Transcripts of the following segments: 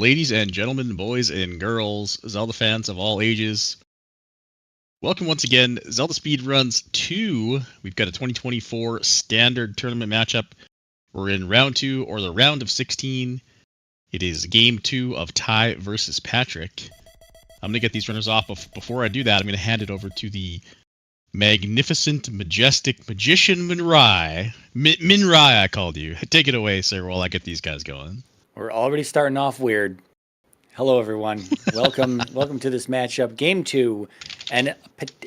Ladies and gentlemen, boys and girls, Zelda fans of all ages, welcome once again. Zelda Speedruns 2. We've got a 2024 Standard Tournament matchup. We're in round 2, or the round of 16. It is game 2 of Ty versus Patrick. I'm going to get these runners off. Before I do that, I'm going to hand it over to the magnificent, majestic magician Minrai. Minrai, I called you. Take it away, sir, while I get these guys going. We're already starting off weird. Hello, everyone. Welcome to this matchup, Game 2, and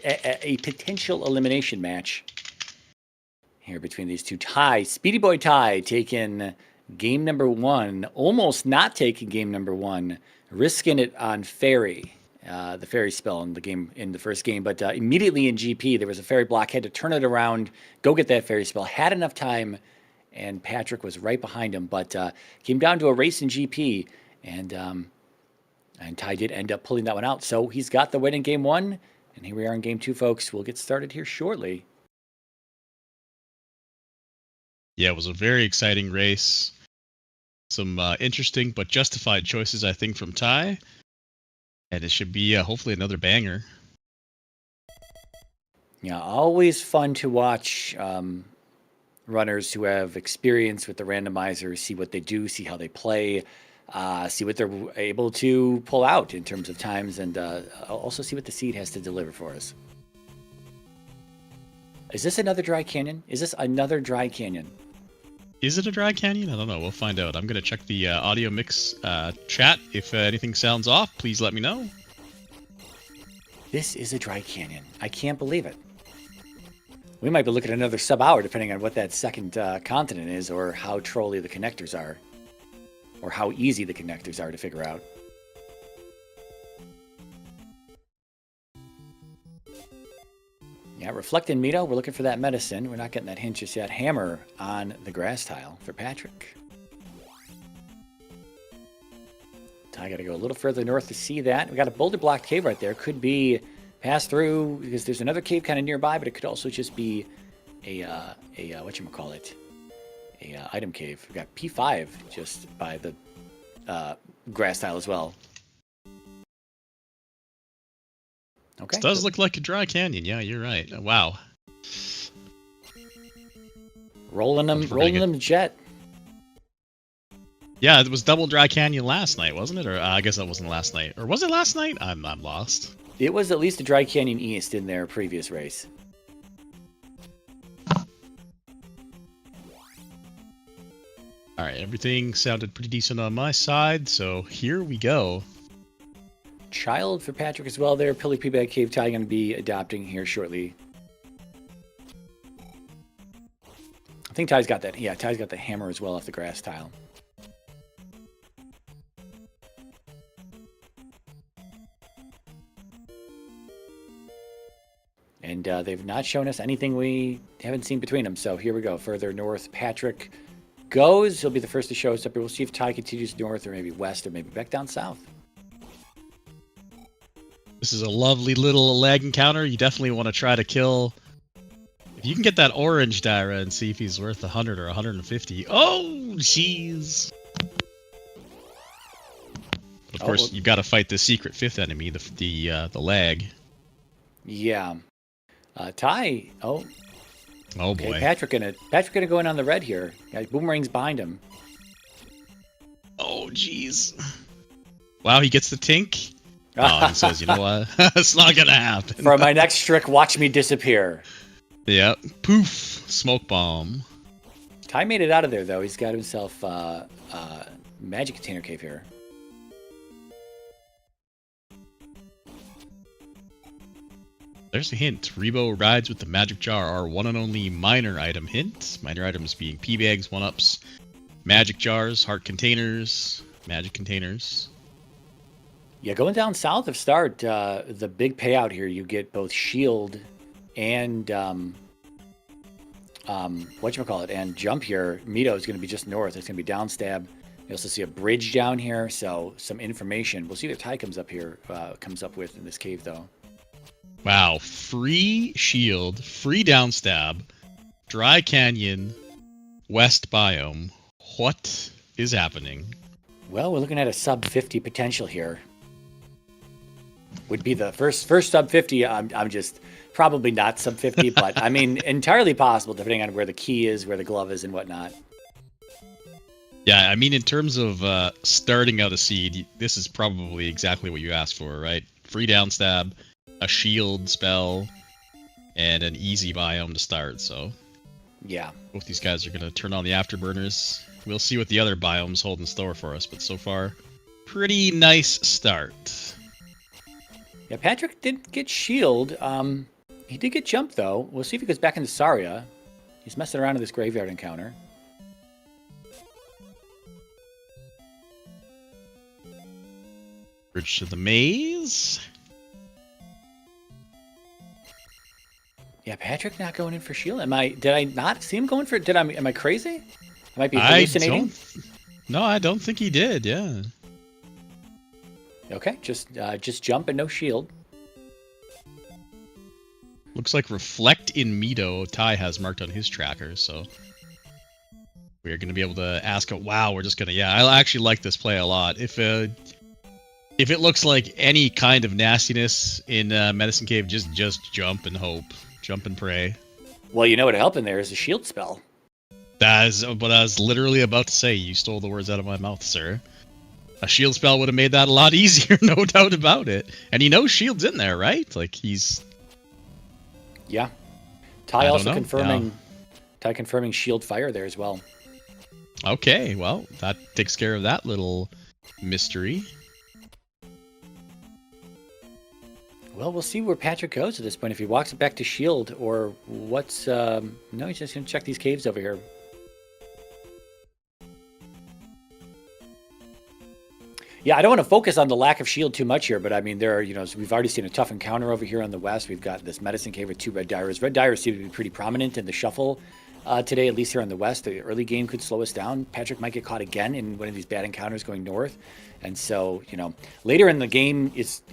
a potential elimination match here between these two. Ty, Speedy Boy Ty, taking game number 1, almost not taking game number 1, risking it on Fairy, the Fairy spell in the first game, but immediately in GP, there was a Fairy block, had to turn it around, go get that Fairy spell, had enough time, and Patrick was right behind him, but came down to a race in GP, and Ty did end up pulling that one out. So he's got the win in game 1, and here we are in game 2, folks. We'll get started here shortly. Yeah, it was a very exciting race. Some interesting but justified choices, I think, from Ty. And it should be hopefully another banger. Yeah, always fun to watch runners who have experience with the randomizer, see what they do, see how they play, see what they're able to pull out in terms of times, and also see what the seed has to deliver for us. Is this another dry canyon? Is it a dry canyon? I don't know. We'll find out. I'm going to check the audio mix chat. If anything sounds off, please let me know. This is a dry canyon. I can't believe it. We might be looking at another sub-hour, depending on what that second continent is, or how trolly the connectors are, or how easy the connectors are to figure out. Yeah, Reflecting Mito, we're looking for that medicine. We're not getting that hint just yet. Hammer on the grass tile for Patrick. I got to go a little further north to see that. We got a boulder block cave right there. Could be pass through, because there's another cave kind of nearby, but it could also just be a whatchamacallit, item cave. We got P5 just by the grass tile as well. Okay. This does look like a dry canyon. Yeah, you're right. Wow. Rolling them jet. Yeah, it was double dry canyon last night, wasn't it? Or I guess that wasn't last night. Or was it last night? I'm lost. It was at least a dry canyon east in their previous race. All right, everything sounded pretty decent on my side, so here we go. Child for Patrick as well there. Pilly P-Bag Cave Ty going to be adopting here shortly. I think Ty's got that. Yeah, Ty's got the hammer as well off the grass tile. And they've not shown us anything we haven't seen between them. So here we go. Further north, Patrick goes. He'll be the first to show us up here. We'll see if Ty continues north or maybe west or maybe back down south. This is a lovely little lag encounter. You definitely want to try to kill. If you can get that orange Dyra and see if he's worth 100 or 150. Oh, jeez. Of course, you've got to fight the secret fifth enemy, the lag. Yeah. Ty. Oh okay, boy. Patrick gonna go in on the red here. Got boomerangs behind him. Oh, jeez. Wow, he gets the tink. Oh, he says, you know what? It's not gonna happen. For my next trick, watch me disappear. Yeah. Poof. Smoke bomb. Ty made it out of there, though. He's got himself magic container cave here. There's a hint. Rebo rides with the magic jar. Our one and only minor item hint. Minor items being P-bags, 1-ups, magic jars, heart containers, magic containers. Yeah, going down south of start, the big payout here, you get both shield and and jump here. Mito is going to be just north. It's going to be down stab. You also see a bridge down here, so some information. We'll see what Ty comes up with in this cave, though. Wow, free shield, free down stab, dry canyon, west biome. What is happening? Well, we're looking at a sub 50 potential here. Would be the first sub 50. I'm just probably not sub 50, but I mean entirely possible depending on where the key is, where the glove is, and whatnot. Yeah, I mean, in terms of starting out a seed, this is probably exactly what you asked for, right? Free down stab, a shield spell, and an easy biome to start. So yeah, both these guys are going to turn on the afterburners. We'll see what the other biomes hold in store for us, but so far, pretty nice start. Yeah, Patrick did get shield. He did get jumped, though. We'll see if he goes back into Saria. He's messing around in this graveyard encounter. Bridge to the maze. Yeah, Patrick not going in for shield. Did I not see him going for it? Am I crazy? I might be hallucinating. No, I don't think he did, yeah. Okay, just jump and no shield. Looks like Reflect in Meadow Ty has marked on his tracker, so we're going to be able to ask it. Wow, we're just going to, yeah, I actually like this play a lot. If it looks like any kind of nastiness in Medicine Cave, just jump and hope. Jump and pray. Well, you know what helping there is a shield spell. That is what I was literally about to say. You stole the words out of my mouth, sir. A shield spell would have made that a lot easier, no doubt about it. And he knows shield's in there, right? Like, he's... Yeah. Ty also confirming... Yeah. Ty confirming shield fire there as well. Okay, well, that takes care of that little mystery. Well, we'll see where Patrick goes at this point. If he walks it back to shield or what's... No, he's just going to check these caves over here. Yeah, I don't want to focus on the lack of shield too much here, but I mean, there are, we've already seen a tough encounter over here on the west. We've got this Medicine Cave with 2 red Dyers. Red Dyers seem to be pretty prominent in the shuffle today, at least here on the west. The early game could slow us down. Patrick might get caught again in one of these bad encounters going north. And so, later in the game, it's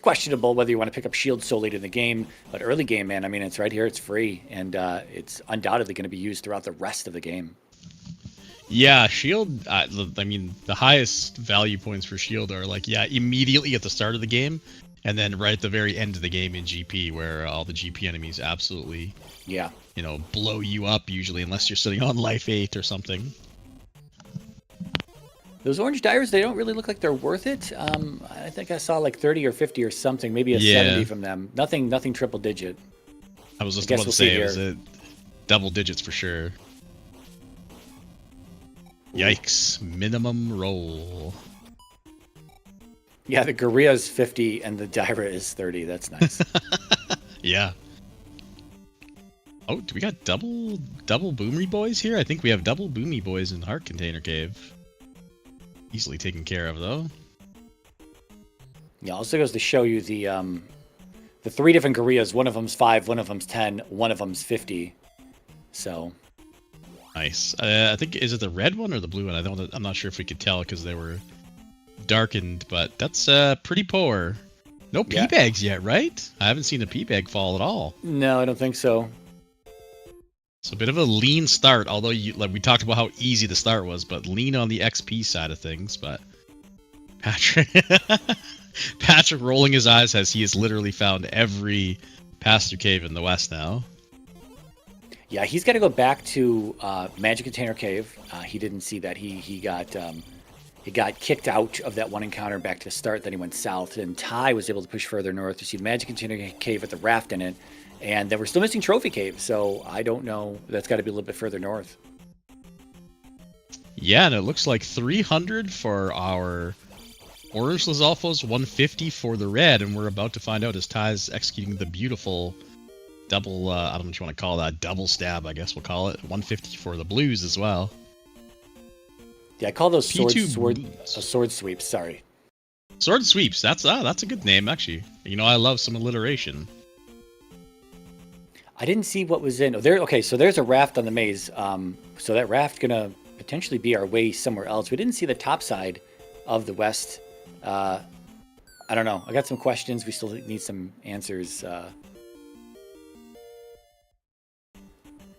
questionable whether you want to pick up shield so late in the game. But early game, man, I mean, it's right here. It's free. And it's undoubtedly going to be used throughout the rest of the game. Yeah, shield, I mean, the highest value points for shield are immediately at the start of the game, and then right at the very end of the game in GP, where all the GP enemies absolutely, blow you up usually, unless you're sitting on life 8 or something. Those orange Dyers, they don't really look like they're worth it. I think I saw like 30 or 50 or something, maybe a 70 from them. Nothing triple digit. I was just about to say, it was double digits for sure. Yikes. Minimum roll. Yeah, the Gorilla is 50 and the Dyra is 30. That's nice. Yeah. Oh, do we got double Boomery Boys here? I think we have double Boomy Boys in Heart Container Cave. Easily taken care of, though. Yeah, also goes to show you the 3 different Gorillas. One of them's 5, one of them's 10, one of them's 50. So... Nice. I think, is it the red one or the blue one? I'm not sure if we could tell because they were darkened, but that's pretty poor. No pea bags yet, right? I haven't seen a pea bag fall at all. No, I don't think so. It's a bit of a lean start, although we talked about how easy the start was, but lean on the XP side of things. But Patrick rolling his eyes as he has literally found every pass-through cave in the West now. Yeah, he's got to go back to Magic Container Cave. He didn't see that. He got kicked out of that one encounter back to start. Then he went south. And Ty was able to push further north to see the Magic Container Cave with the raft in it. And then we're still missing Trophy Cave. So I don't know. That's got to be a little bit further north. Yeah, and it looks like 300 for our orange Lizalfos, 150 for the red. And we're about to find out as Ty's executing the beautiful... double, I don't know what you want to call that, double stab, I guess we'll call it. 150 for the blues as well. Yeah, I call those sword sweeps, sorry. Sword sweeps, that's a good name, actually. I love some alliteration. I didn't see what was in... Okay, so there's a raft on the maze. So that raft gonna potentially be our way somewhere else. We didn't see the top side of the west. I don't know. I got some questions. We still need some answers.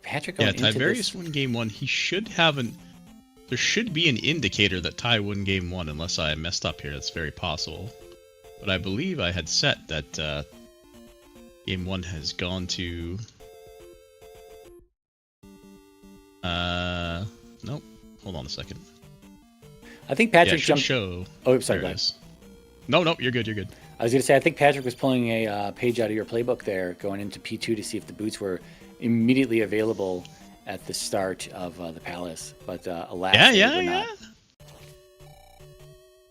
Patrick, Tyvarius won game 1. He should have an There should be an indicator that Ty won game 1, unless I messed up here. That's very possible. But I believe I had set that game 1 has gone to... Nope. Hold on a second. I think Patrick jumped... show. Oh, sorry, guys. No, you're good, you're good. I was going to say, I think Patrick was pulling a page out of your playbook there, going into P2 to see if the boots were immediately available at the start of the palace. But alas, they were not.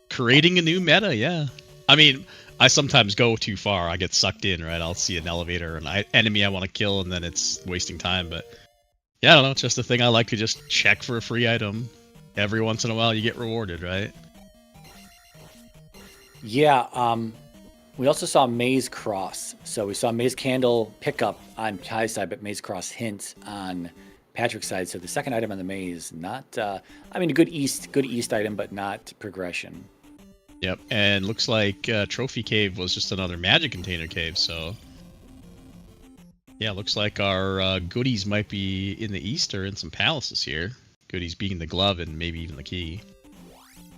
Creating a new meta, yeah. I mean, I sometimes go too far. I get sucked in, right? I'll see an elevator, an enemy I want to kill, and then it's wasting time. But yeah, I don't know. It's just a thing I like to just check for a free item. Every once in a while, you get rewarded, right? Yeah, we also saw Maze Cross. So we saw Maze Candle pickup on Ty's side, but Maze Cross hint on Patrick's side. So the second item on the maze, not, I mean, a good east item, but not progression. Yep, and looks like Trophy Cave was just another magic container cave, so... Yeah, looks like our goodies might be in the east or in some palaces here. Goodies being the glove and maybe even the key.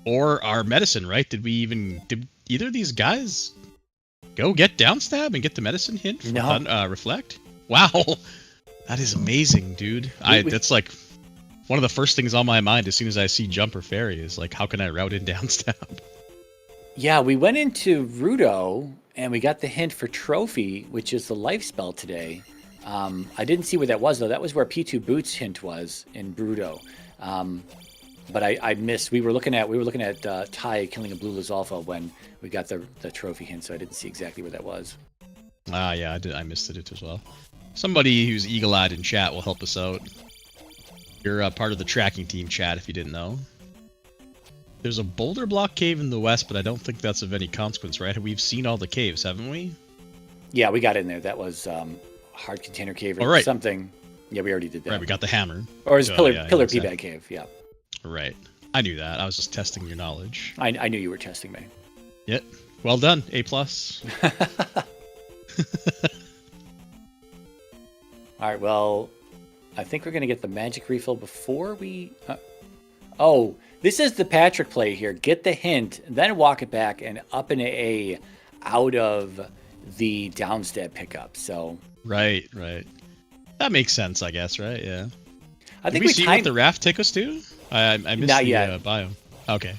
Or our medicine, right? Did either of these guys go get downstab and get the medicine hint from Reflect? Wow, that is amazing, dude. That's like one of the first things on my mind as soon as I see Jump or Fairy is like, how can I route in downstab? Yeah, we went into Rudo and we got the hint for Trophy, which is the life spell today. I didn't see where that was though. That was where P2 Boots hint was in Bruto. But I missed. We were looking at Ty killing a blue Lizalfa when we got the trophy hint, so I didn't see exactly where that was. Ah, yeah, I did. I missed it as well. Somebody who's eagle-eyed in chat will help us out. You're part of the tracking team chat if you didn't know. There's a boulder block cave in the west, but I don't think that's of any consequence, right? We've seen all the caves, haven't we? Yeah, we got in there. That was hard container cave or something. Yeah, we already did that. Right, we got the hammer. Or it's pillar P-bag cave. Yeah. Right. I knew that. I was just testing your knowledge. I knew you were testing me. Yep. Well done. A+. All right, well, I think we're going to get the magic refill before we... Oh, this is the Patrick play here. Get the hint, then walk it back and up an A out of the downstab pickup. So Right. That makes sense, I guess, right? Yeah. I think we see what the raft take us to? I missed Not the yet. biome. Okay.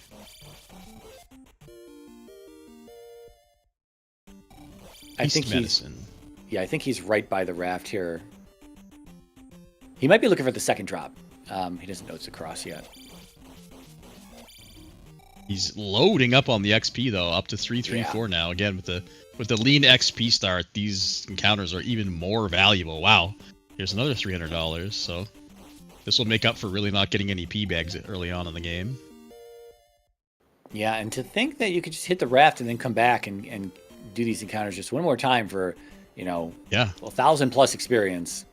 I think he's right by the raft here. He might be looking for the second drop. He doesn't know it's across yet. He's loading up on the XP though, up to 334 now. Again, with the lean XP start, these encounters are even more valuable. Wow. Here's another $300. So this will make up for really not getting any P bags early on in the game. Yeah, and to think that you could just hit the raft and then come back and do these encounters just one more time for, 1,000+ experience.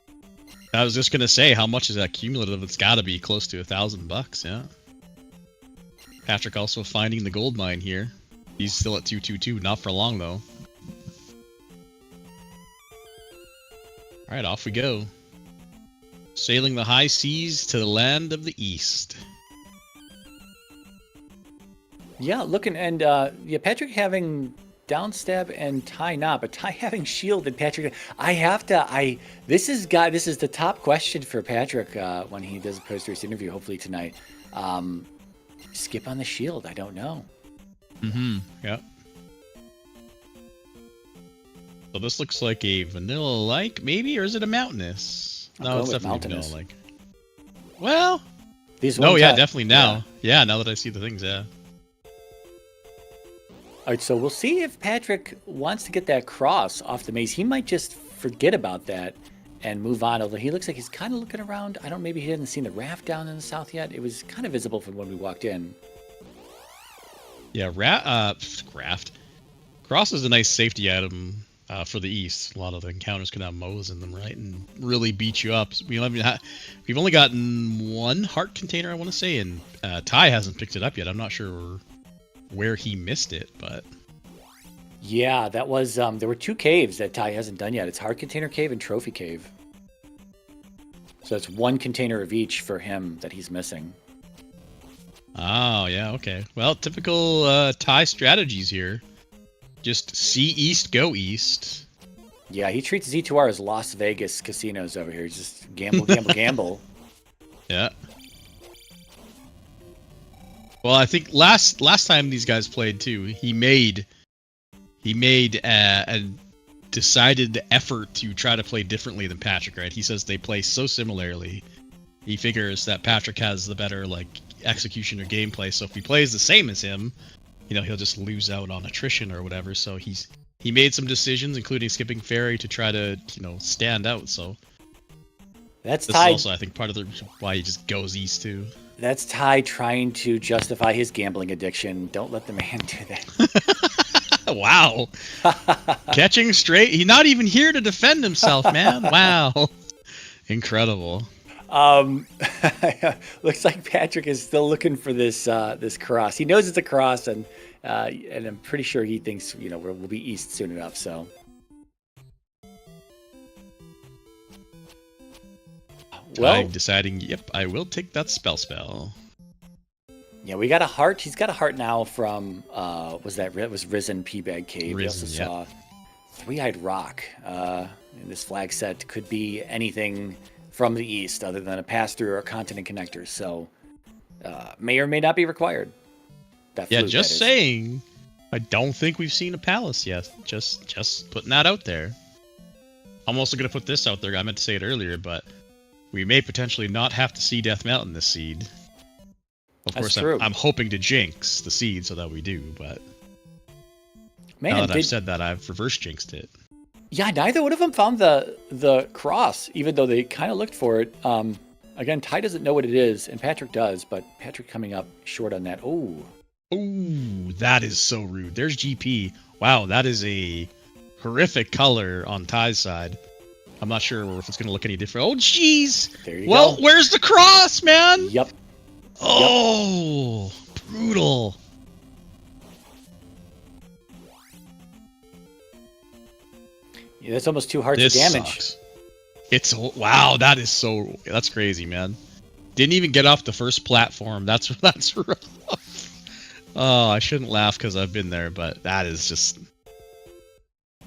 I was just gonna say, how much is that cumulative? It's got to be close to $1,000, yeah. Patrick also finding the gold mine here. He's still at 222, not for long though. All right, off we go. Sailing the high seas to the land of the east. Yeah, looking and Patrick having downstab and Ty not, but Ty having shield and Patrick. This is the top question for Patrick when he does a post-race interview, hopefully tonight. Skip on the shield. I don't know. Yep. So this looks like a vanilla-like, maybe, or is it a mountainous? No, it's definitely vanilla-like. Well, definitely now. Yeah, now that I see the things, yeah. All right, so we'll see if Patrick wants to get that cross off the maze. He might just forget about that and move on, although he looks like he's kind of looking around. Maybe he hasn't seen the raft down in the south yet. It was kind of visible from when we walked in. Yeah, raft. Cross is a nice safety item for the east. A lot of the encounters can have mows in them, right? And really beat you up. We've only gotten one heart container, I want to say, and Ty hasn't picked it up yet. I'm not sure where he missed it, but... Yeah, that was... there were two caves that Ty hasn't done yet. It's Heart Container Cave and Trophy Cave. So it's one container of each for him that he's missing. Oh, yeah, okay. Well, typical Ty strategies here. Just see east, go east. Yeah, he treats Z2R as Las Vegas casinos over here. Just gamble, gamble, gamble. Yeah. Well, I think last time these guys played too, he made a decided effort to try to play differently than Patrick, right? He says they play so similarly. He figures that Patrick has the better execution or gameplay, so if he plays the same as him, he'll just lose out on attrition or whatever. So he made some decisions, including skipping Fairy to try to stand out. So that's this is also, I think, part of why he just goes east too. That's Ty trying to justify his gambling addiction. Don't let the man do that. Wow. Catching straight. He's not even here to defend himself, man. Wow. Incredible. Looks like Patrick is still looking for this this cross. He knows it's a cross, and I'm pretty sure he thinks we'll be east soon enough. So, well, I'm deciding. Yep, I will take that spell. Yeah, we got a heart. He's got a heart now from was Risen P-Bag Cave. We also saw Three-Eyed Rock. And this flag set could be anything from the east other than a pass-through or a continent connector. So may or may not be required. Just saying. I don't think we've seen a palace yet. Just putting that out there. I'm also going to put this out there. I meant to say it earlier, but we may potentially not have to see Death Mountain this seed. Of course, I'm hoping to jinx the seed so that we do, but now that I've said that, I've reverse jinxed it. Yeah, neither one of them found the cross, even though they kind of looked for it. Again, Ty doesn't know what it is, and Patrick does, but Patrick coming up short on that. Oh, that is so rude. There's GP. Wow, that is a horrific color on Ty's side. I'm not sure if it's going to look any different. Oh, jeez. There you go. Where's the cross, man? Yep. Oh, brutal. Yeah, that's almost 2 hearts of damage. Sucks. That's crazy, man. Didn't even get off the first platform. That's rough. Oh, I shouldn't laugh because I've been there, but that is just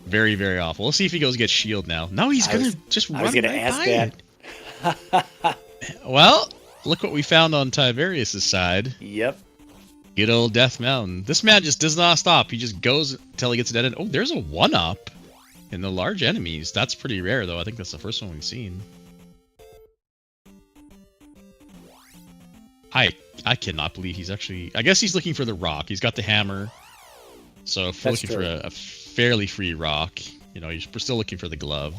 very, very awful. Let's see if he goes get shield now. No, he's gonna just run. I was gonna ask that. Well, look what we found on Tyvarius' side. Yep. Good old Death Mountain. This man just does not stop. He just goes until he gets a dead end. Oh, there's a 1-up in the large enemies. That's pretty rare, though. I think that's the first one we've seen. I cannot believe he's actually... I guess he's looking for the rock. He's got the hammer. So if we're looking for a fairly free rock, we're still looking for the glove.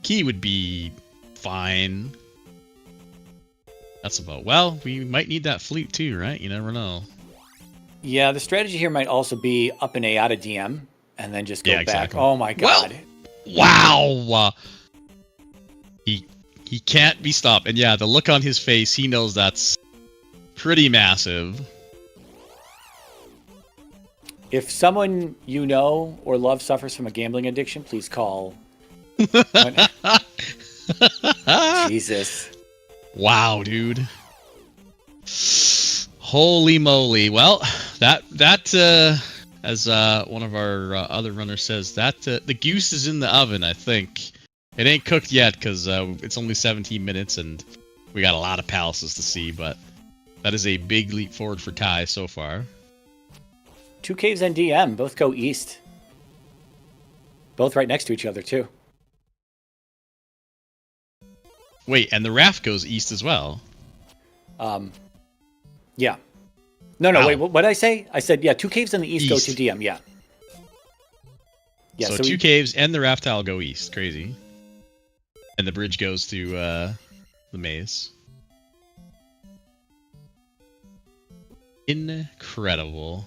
Key would be fine. That's about... Well, we might need that fleet too, right? You never know. Yeah, the strategy here might also be up an A out of DM and then just go back. Exactly. Oh my god. Well, wow. He can't be stopped. And yeah, the look on his face, he knows that's pretty massive. If someone you know or love suffers from a gambling addiction, please call. Jesus. Wow, dude. Holy moly. Well, that as one of our other runners says, that the goose is in the oven, I think. It ain't cooked yet because it's only 17 minutes and we got a lot of palaces to see, but that is a big leap forward for Ty so far. 2 caves and DM both go east. Both right next to each other, too. Wait, and the raft goes east as well? Yeah. No, wait, what did I say? I said, yeah, 2 caves in the east go to DM, yeah. So 2 caves and the raft tile go east. Crazy. And the bridge goes to the maze. Incredible.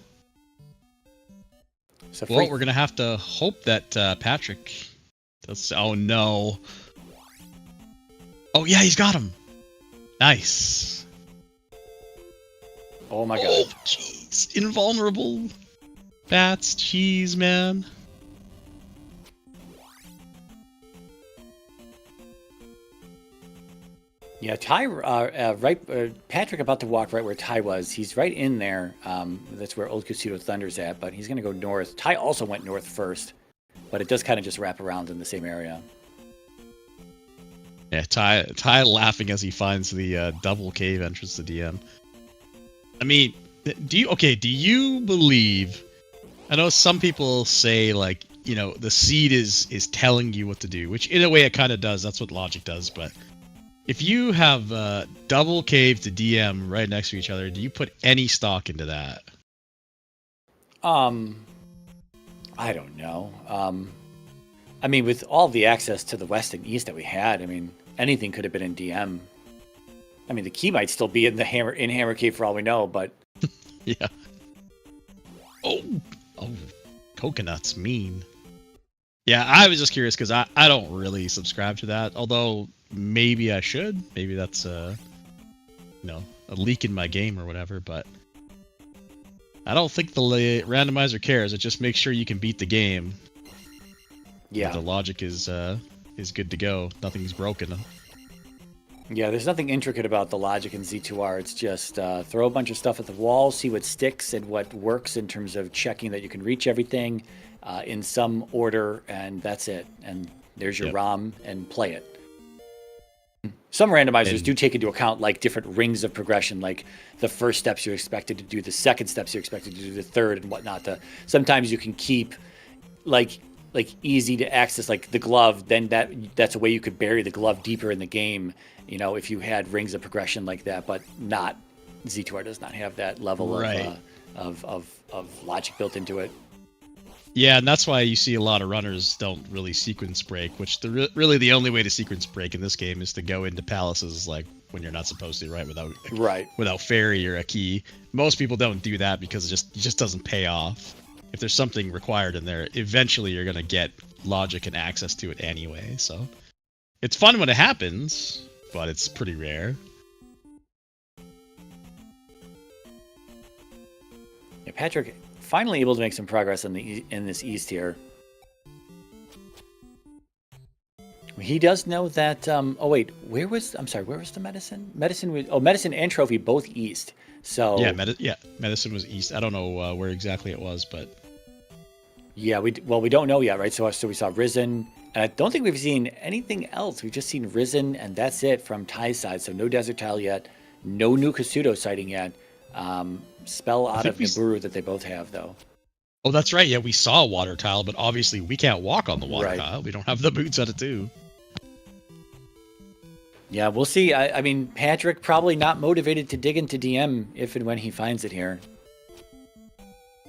So well, we're going to have to hope that Patrick does... Oh, no. Oh, yeah, he's got him. Nice. Oh, my God. Oh, jeez. Invulnerable. Bats. Jeez, man. Yeah, Patrick about to walk right where Ty was. He's right in there. That's where Old Casino Thunder's at, but he's going to go north. Ty also went north first, but it does kind of just wrap around in the same area. Yeah, Ty laughing as he finds the double cave entrance to DM. I mean, do you believe? I know some people say like, you know, the seed is telling you what to do, which in a way it kind of does. That's what logic does. But if you have double cave to DM right next to each other, do you put any stock into that? I don't know. I mean, with all the access to the west and east that we had, I mean, anything could have been in DM. I mean, the key might still be in Hammer Cave for all we know, but yeah. Oh, coconuts mean. Yeah, I was just curious because I don't really subscribe to that. Although maybe I should. Maybe that's a leak in my game or whatever. But I don't think the randomizer cares. It just makes sure you can beat the game. Yeah, the logic is good to go. Nothing's broken. Yeah, there's nothing intricate about the logic in Z2R. It's just throw a bunch of stuff at the wall, see what sticks and what works in terms of checking that you can reach everything in some order, and that's it. And there's your ROM, and play it. Some randomizers do take into account like different rings of progression, like the first steps you're expected to do, the second steps you're expected to do, the third and whatnot. Sometimes you can keep like easy to access, like the glove, then that's a way you could bury the glove deeper in the game, you know, if you had rings of progression like that, but not Z2R does not have that level of logic built into it. Yeah, and that's why you see a lot of runners don't really sequence break, which really the only way to sequence break in this game is to go into palaces like when you're not supposed to, right? Without fairy or a key. Most people don't do that because it just doesn't pay off. If there's something required in there, eventually you're going to get logic and access to it anyway. So it's fun when it happens, but it's pretty rare. Yeah, Patrick finally able to make some progress in this east here. He does know that. Oh wait, where was the medicine? Medicine and trophy both east. So medicine was east. I don't know where exactly it was, but yeah, we don't know yet, right? So we saw Risen, and I don't think we've seen anything else. We've just seen Risen, and that's it from Ty's side. So no Desert Tile yet, no new Kasuto sighting yet. Spell out of Nibiru that they both have, though. Oh, that's right. Yeah, we saw a water tile, but obviously we can't walk on the water tile. We don't have the boots on it too. Yeah, we'll see. I mean, Patrick probably not motivated to dig into DM if and when he finds it here.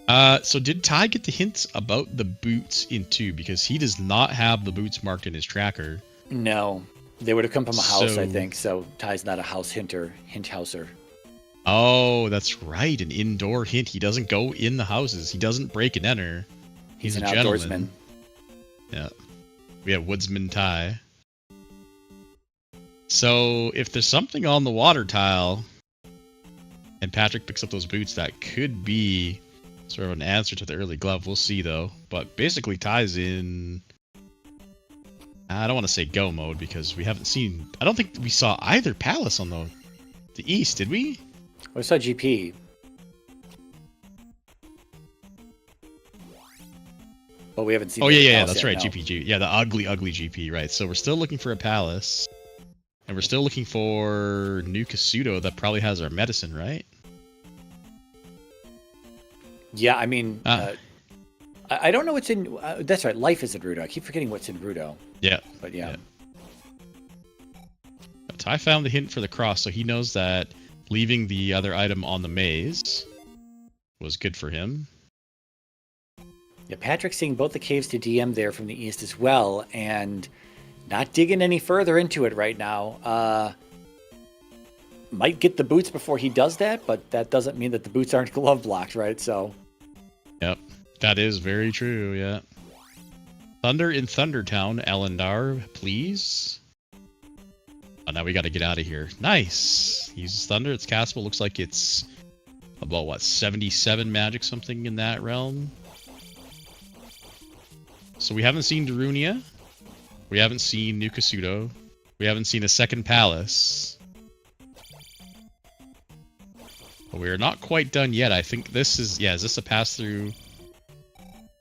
So did Ty get the hints about the boots in 2? Because he does not have the boots marked in his tracker. No. They would have come from a house, I think. So Ty's not a house hint-houser. Oh, that's right. An indoor hint. He doesn't go in the houses. He doesn't break and enter. He's an outdoorsman. Yeah. We have Woodsman Ty. So if there's something on the water tile and Patrick picks up those boots, that could be sort of an answer to the early glove. We'll see, though. But basically, Ty's in... I don't want to say go mode because we haven't seen... I don't think we saw either palace on the east, did we? We saw GP. But we haven't seen... Oh, yeah, that's right, no. GPG. Yeah, the ugly GP, right. So we're still looking for a palace. And we're still looking for new Kasuto that probably has our medicine, right? Yeah, I mean... I don't know what's in... that's right, life is in Rudo. I keep forgetting what's in Rudo. Yeah. But yeah. Ty found the hint for the cross, so he knows that leaving the other item on the maze was good for him. Yeah, Patrick's seeing both the caves to DM there from the east as well, and not digging any further into it right now. Might get the boots before he does that, but that doesn't mean that the boots aren't glove blocked, right? So. Yep, that is very true, yeah. Thunder in Thundertown, Elendar, please. Oh, now we got to get out of here. Nice. He uses Thunder. It's castable. Looks like it's about, what, 77 magic, something in that realm. So we haven't seen Darunia. We haven't seen New Kasuto. We haven't seen a second palace. But we're not quite done yet. I think this is, yeah, is this a pass-through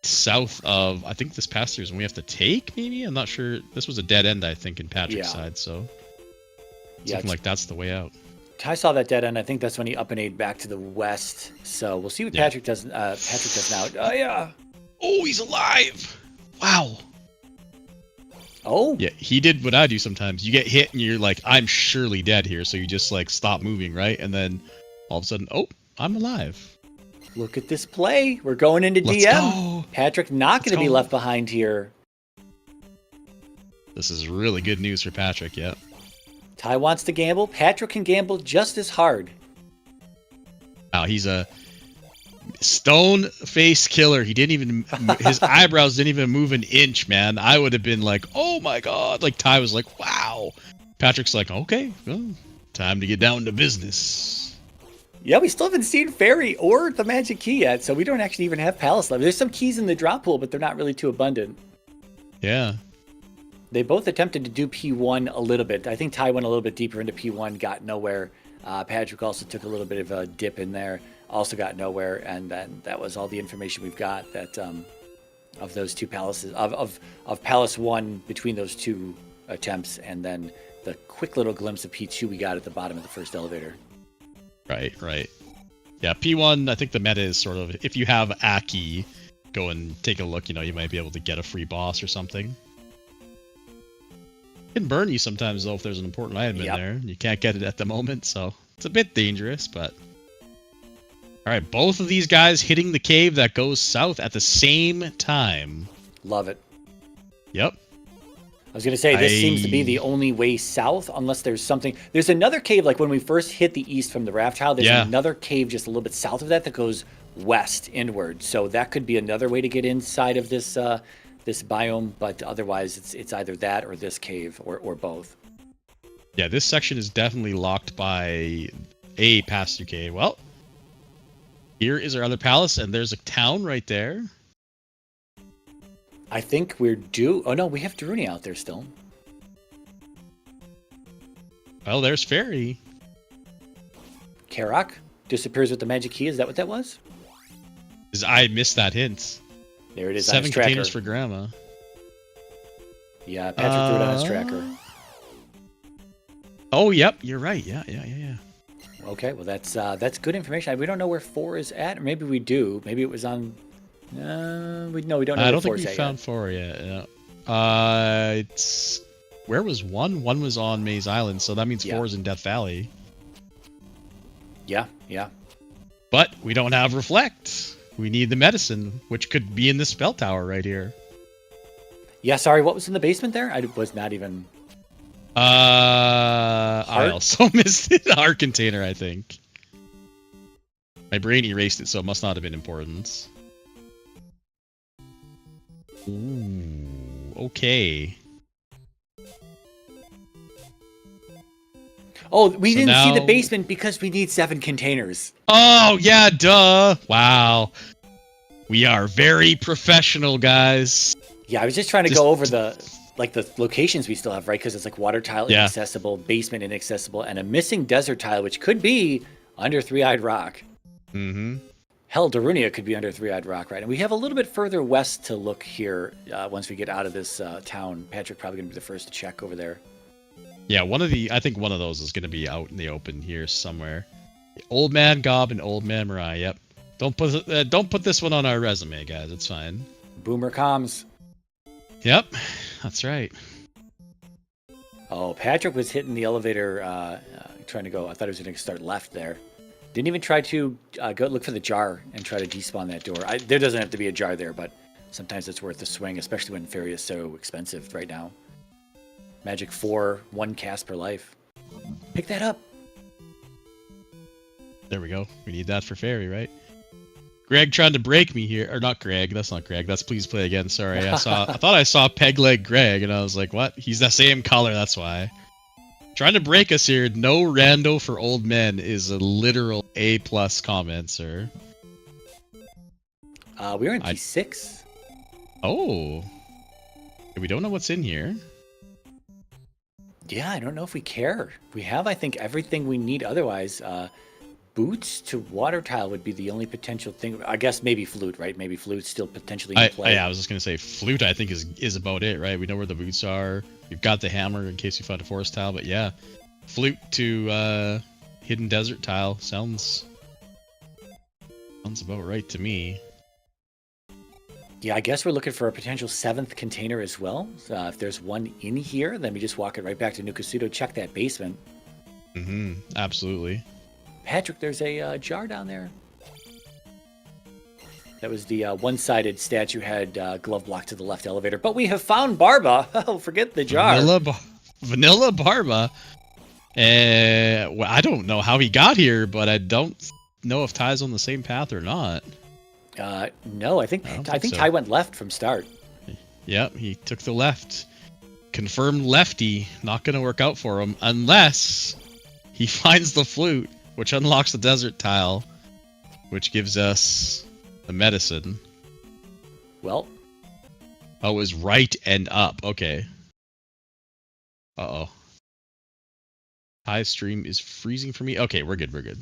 south of, I think this pass-through is when we have to take, maybe? I'm not sure. This was a dead end, I think, in Patrick's side, so something like that's the way out. Ty saw that dead end. I think that's when he up and ate back to the west. So we'll see what Patrick does. Patrick does now. Oh yeah. Oh, he's alive! Wow. Oh. Yeah, he did what I do sometimes. You get hit and you're like, I'm surely dead here, so you just like stop moving, right? And then all of a sudden, oh, I'm alive. Look at this play. We're going into Let's DM. Go. Patrick not going to be left behind here. This is really good news for Patrick, yeah. Ty wants to gamble. Patrick can gamble just as hard. Wow, he's a stone face killer. He didn't even, his eyebrows didn't even move an inch, man. I would have been like, oh my god. Like Ty was like, wow. Patrick's like, okay, well, time to get down to business. Yeah, we still haven't seen Fairy or the Magic Key yet, so we don't actually even have Palace left. There's some keys in the drop pool, but they're not really too abundant. Yeah. They both attempted to do P1 a little bit. I think Ty went a little bit deeper into P1, got nowhere. Patrick also took a little bit of a dip in there, also got nowhere, and then that was all the information we've got that of those two palaces, of Palace 1 between those two attempts, and then the quick little glimpse of P2 we got at the bottom of the first elevator. Right, right. Yeah, P1, I think the meta is sort of, if you have Aki, go and take a look, you know, you might be able to get a free boss or something. It can burn you sometimes, though, if there's an important item in there. You can't get it at the moment, so it's a bit dangerous, but... Alright, both of these guys hitting the cave that goes south at the same time. Love it. Yep. I was going to say, this seems to be the only way south, unless there's something... There's another cave, like when we first hit the east from the raft tile, there's another cave just a little bit south of that that goes west, inward. So that could be another way to get inside of this this biome, but otherwise it's either that or this cave, or both. Yeah, this section is definitely locked by a pass-through cave. Well, here is our other palace, and there's a town right there. I think we're due... Oh, no, we have Daruni out there still. Well, there's Fairy. Karak disappears with the magic key. Is that what that was? I missed that hint. There it is. 7 containers for Grandma. Yeah, Patrick threw it on his tracker. Oh, yep, you're right. Yeah. Okay, well, that's good information. We don't know where 4 is at, or maybe we do. Maybe it was on... we don't know. I don't think we found 4 yet. Yeah. It's where was 1? 1 was on Maze Island, so that means 4 is in Death Valley. Yeah. But we don't have Reflect. We need the medicine, which could be in the spell tower right here. Yeah, sorry, what was in the basement there? I was not even... I also missed it. Heart container, I think. My brain erased it, so it must not have been important. Ooh, okay. Oh, we didn't see the basement because we need 7 containers. Oh, yeah, duh. Wow. We are very professional, guys. Yeah, I was just trying to go over the locations we still have, right? Because it's like water tile inaccessible, basement inaccessible, and a missing desert tile, which could be under Three-Eyed Rock. Mm-hmm. Hell, Darunia could be under Three-Eyed Rock, right? And we have a little bit further west to look here once we get out of this town. Patrick probably going to be the first to check over there. Yeah, I think one of those is going to be out in the open here somewhere. Old Man Gob and Old Man Mirai. Yep. Don't put this one on our resume, guys. It's fine. Boomer comms. Yep, that's right. Oh, Patrick was hitting the elevator, trying to go. I thought he was going to start left there. Didn't even try to go look for the jar and try to despawn that door. There doesn't have to be a jar there, but sometimes it's worth the swing, especially when Fairy is so expensive right now. Magic 4, 1 cast per life. Pick that up. There we go. We need that for Fairy, right? Greg trying to break me here. Or not Greg. That's not Greg. That's Please Play Again. Sorry. I thought I saw Peg Leg Greg, and I was like, what? He's the same color. That's why. Trying to break us here. No rando for old men is a literal A+ comment, sir. We're in P6. Oh. We don't know what's in here. Yeah, I don't know if we care. We have, I think, everything we need otherwise. boots to water tile would be the only potential thing. I guess maybe flute, right? Maybe flute's still potentially in play. Yeah, I was just gonna say flute. I think is about it, right? We know where the boots are. We've got the hammer in case we find a forest tile, but yeah, flute to hidden desert tile sounds about right to me. Yeah, I guess we're looking for a potential 7th container as well. If there's one in here, then we just walk it right back to Nukasudo, check that basement. Mm-hmm. Absolutely. Patrick, there's a jar down there. That was the one-sided statue had glove block to the left elevator. But we have found Barba. Oh, forget the jar. Vanilla Barba. Well, I don't know how he got here, but I don't know if Ty's on the same path or not. No, I think so. Ty went left from start. Yep, he took the left. Confirmed lefty. Not going to work out for him unless he finds the flute, which unlocks the desert tile, which gives us the medicine. Well. Oh, it was right and up. Okay. Uh-oh. Ty's stream is freezing for me. Okay, we're good. We're good.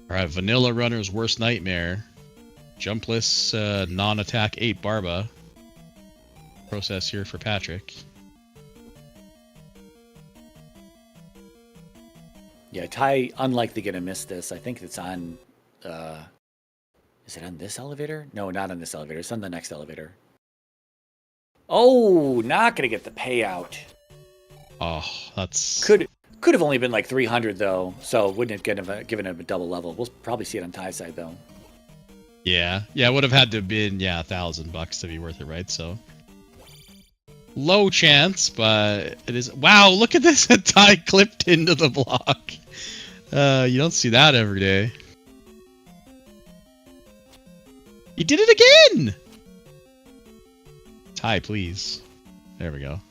Alright, Vanilla Runner's worst nightmare. Jumpless non-attack 8 Barba. Process here for Patrick. Yeah, Ty unlikely gonna miss this. I think it's on is it on this elevator? No, not on this elevator. It's on the next elevator. Oh, not gonna get the payout. Oh, that's Could have only been like 300 though, so wouldn't have given him a double level. We'll probably see it on Ty's side though. Yeah, it would have had to have been $1,000 to be worth it, right? So low chance, but it is. Wow, look at this! Ty clipped into the block. You don't see that every day. He did it again. Ty, please. There we go.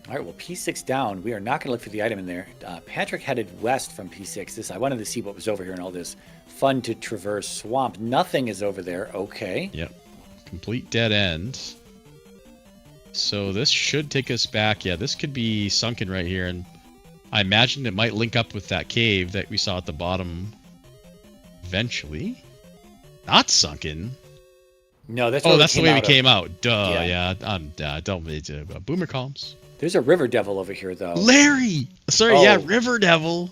All right, well, P6 down. We are not going to look for the item in there. Patrick headed west from P6. I wanted to see what was over here and all this fun to traverse swamp. Nothing is over there. Okay. Yep. Complete dead end. So this should take us back. Yeah, this could be sunken right here. And I imagine it might link up with that cave that we saw at the bottom eventually. Not sunken. No, that's that's the way we came out. Duh, yeah. Don't boomer comms. There's a river devil over here, though. Larry! Sorry, yeah, river devil.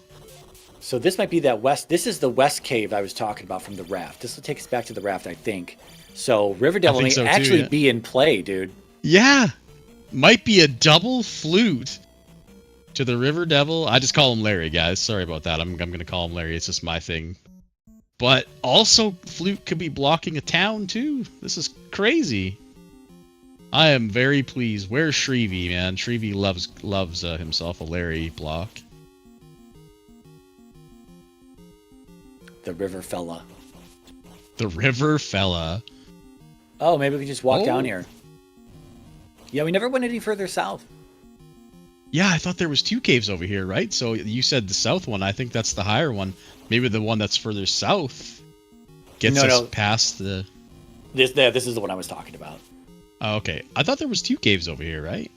So this might be that west. This is the west cave I was talking about from the raft. This will take us back to the raft, I think. So river devil may actually be in play, dude. Yeah. Might be a double flute to the river devil. I just call him Larry, guys. Sorry about that. I'm going to call him Larry. It's just my thing. But also, flute could be blocking a town, too. This is crazy. I am very pleased. Where's Shrevey, man? Shrevey loves himself a Larry block. The river fella. The river fella. Oh, maybe we can just walk down here. Yeah, we never went any further south. Yeah, I thought there was 2 caves over here, right? So you said the south one. I think that's the higher one. Maybe the one that's further south gets us past the... This is the one I was talking about. Oh, okay. I thought there was 2 caves over here, right?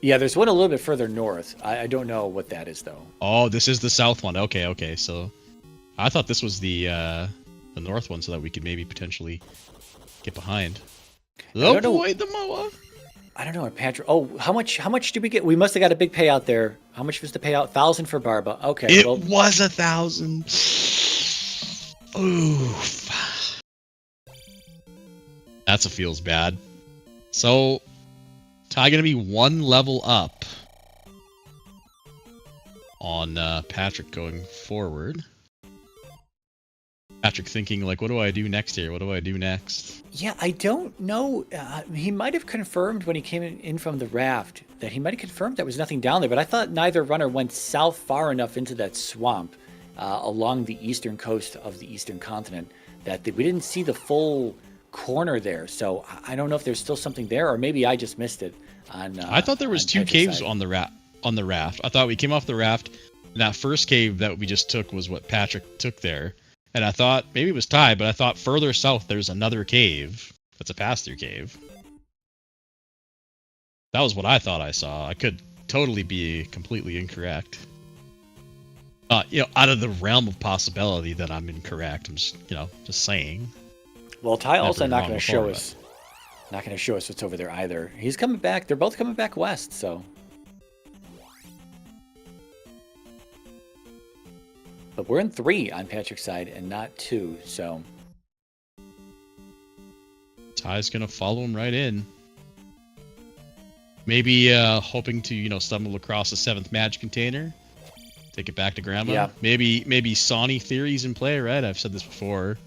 Yeah, there's one a little bit further north. I don't know what that is, though. Oh, this is the south one. Okay. So I thought this was the north one so that we could maybe potentially get behind. Oh, boy, the Moa. I don't know, Patrick. Oh, how much did we get? We must have got a big payout there. How much was the payout? 1,000 for Barba. Okay. It was 1,000. Oof. That's a feels bad. So, Ty gonna be 1 level up on Patrick going forward. Patrick thinking like, what do I do next here? What do I do next? Yeah, I don't know. He might have confirmed when he came in from the raft that he might have confirmed there was nothing down there, but I thought neither runner went south far enough into that swamp along the eastern coast of the eastern continent that we didn't see the full corner there. So I don't know if there's still something there, or maybe I just missed it. I thought there was 2 caves on the raft. I thought we came off the raft, and that first cave that we just took was what Patrick took there. And I thought maybe it was Ty, but I thought further south there's another cave. That's a pass-through cave. That was what I thought I saw. I could totally be completely incorrect. Out of the realm of possibility that I'm incorrect. I'm just saying. Well, Ty also not going to show us. Not going to show us what's over there either. He's coming back. They're both coming back west, so. But we're in 3 on Patrick's side and not 2, so. Ty's going to follow him right in. Maybe hoping to, stumble across a 7th magic container. Take it back to Grandma. Yeah. Maybe Sony theories in play, right? I've said this before.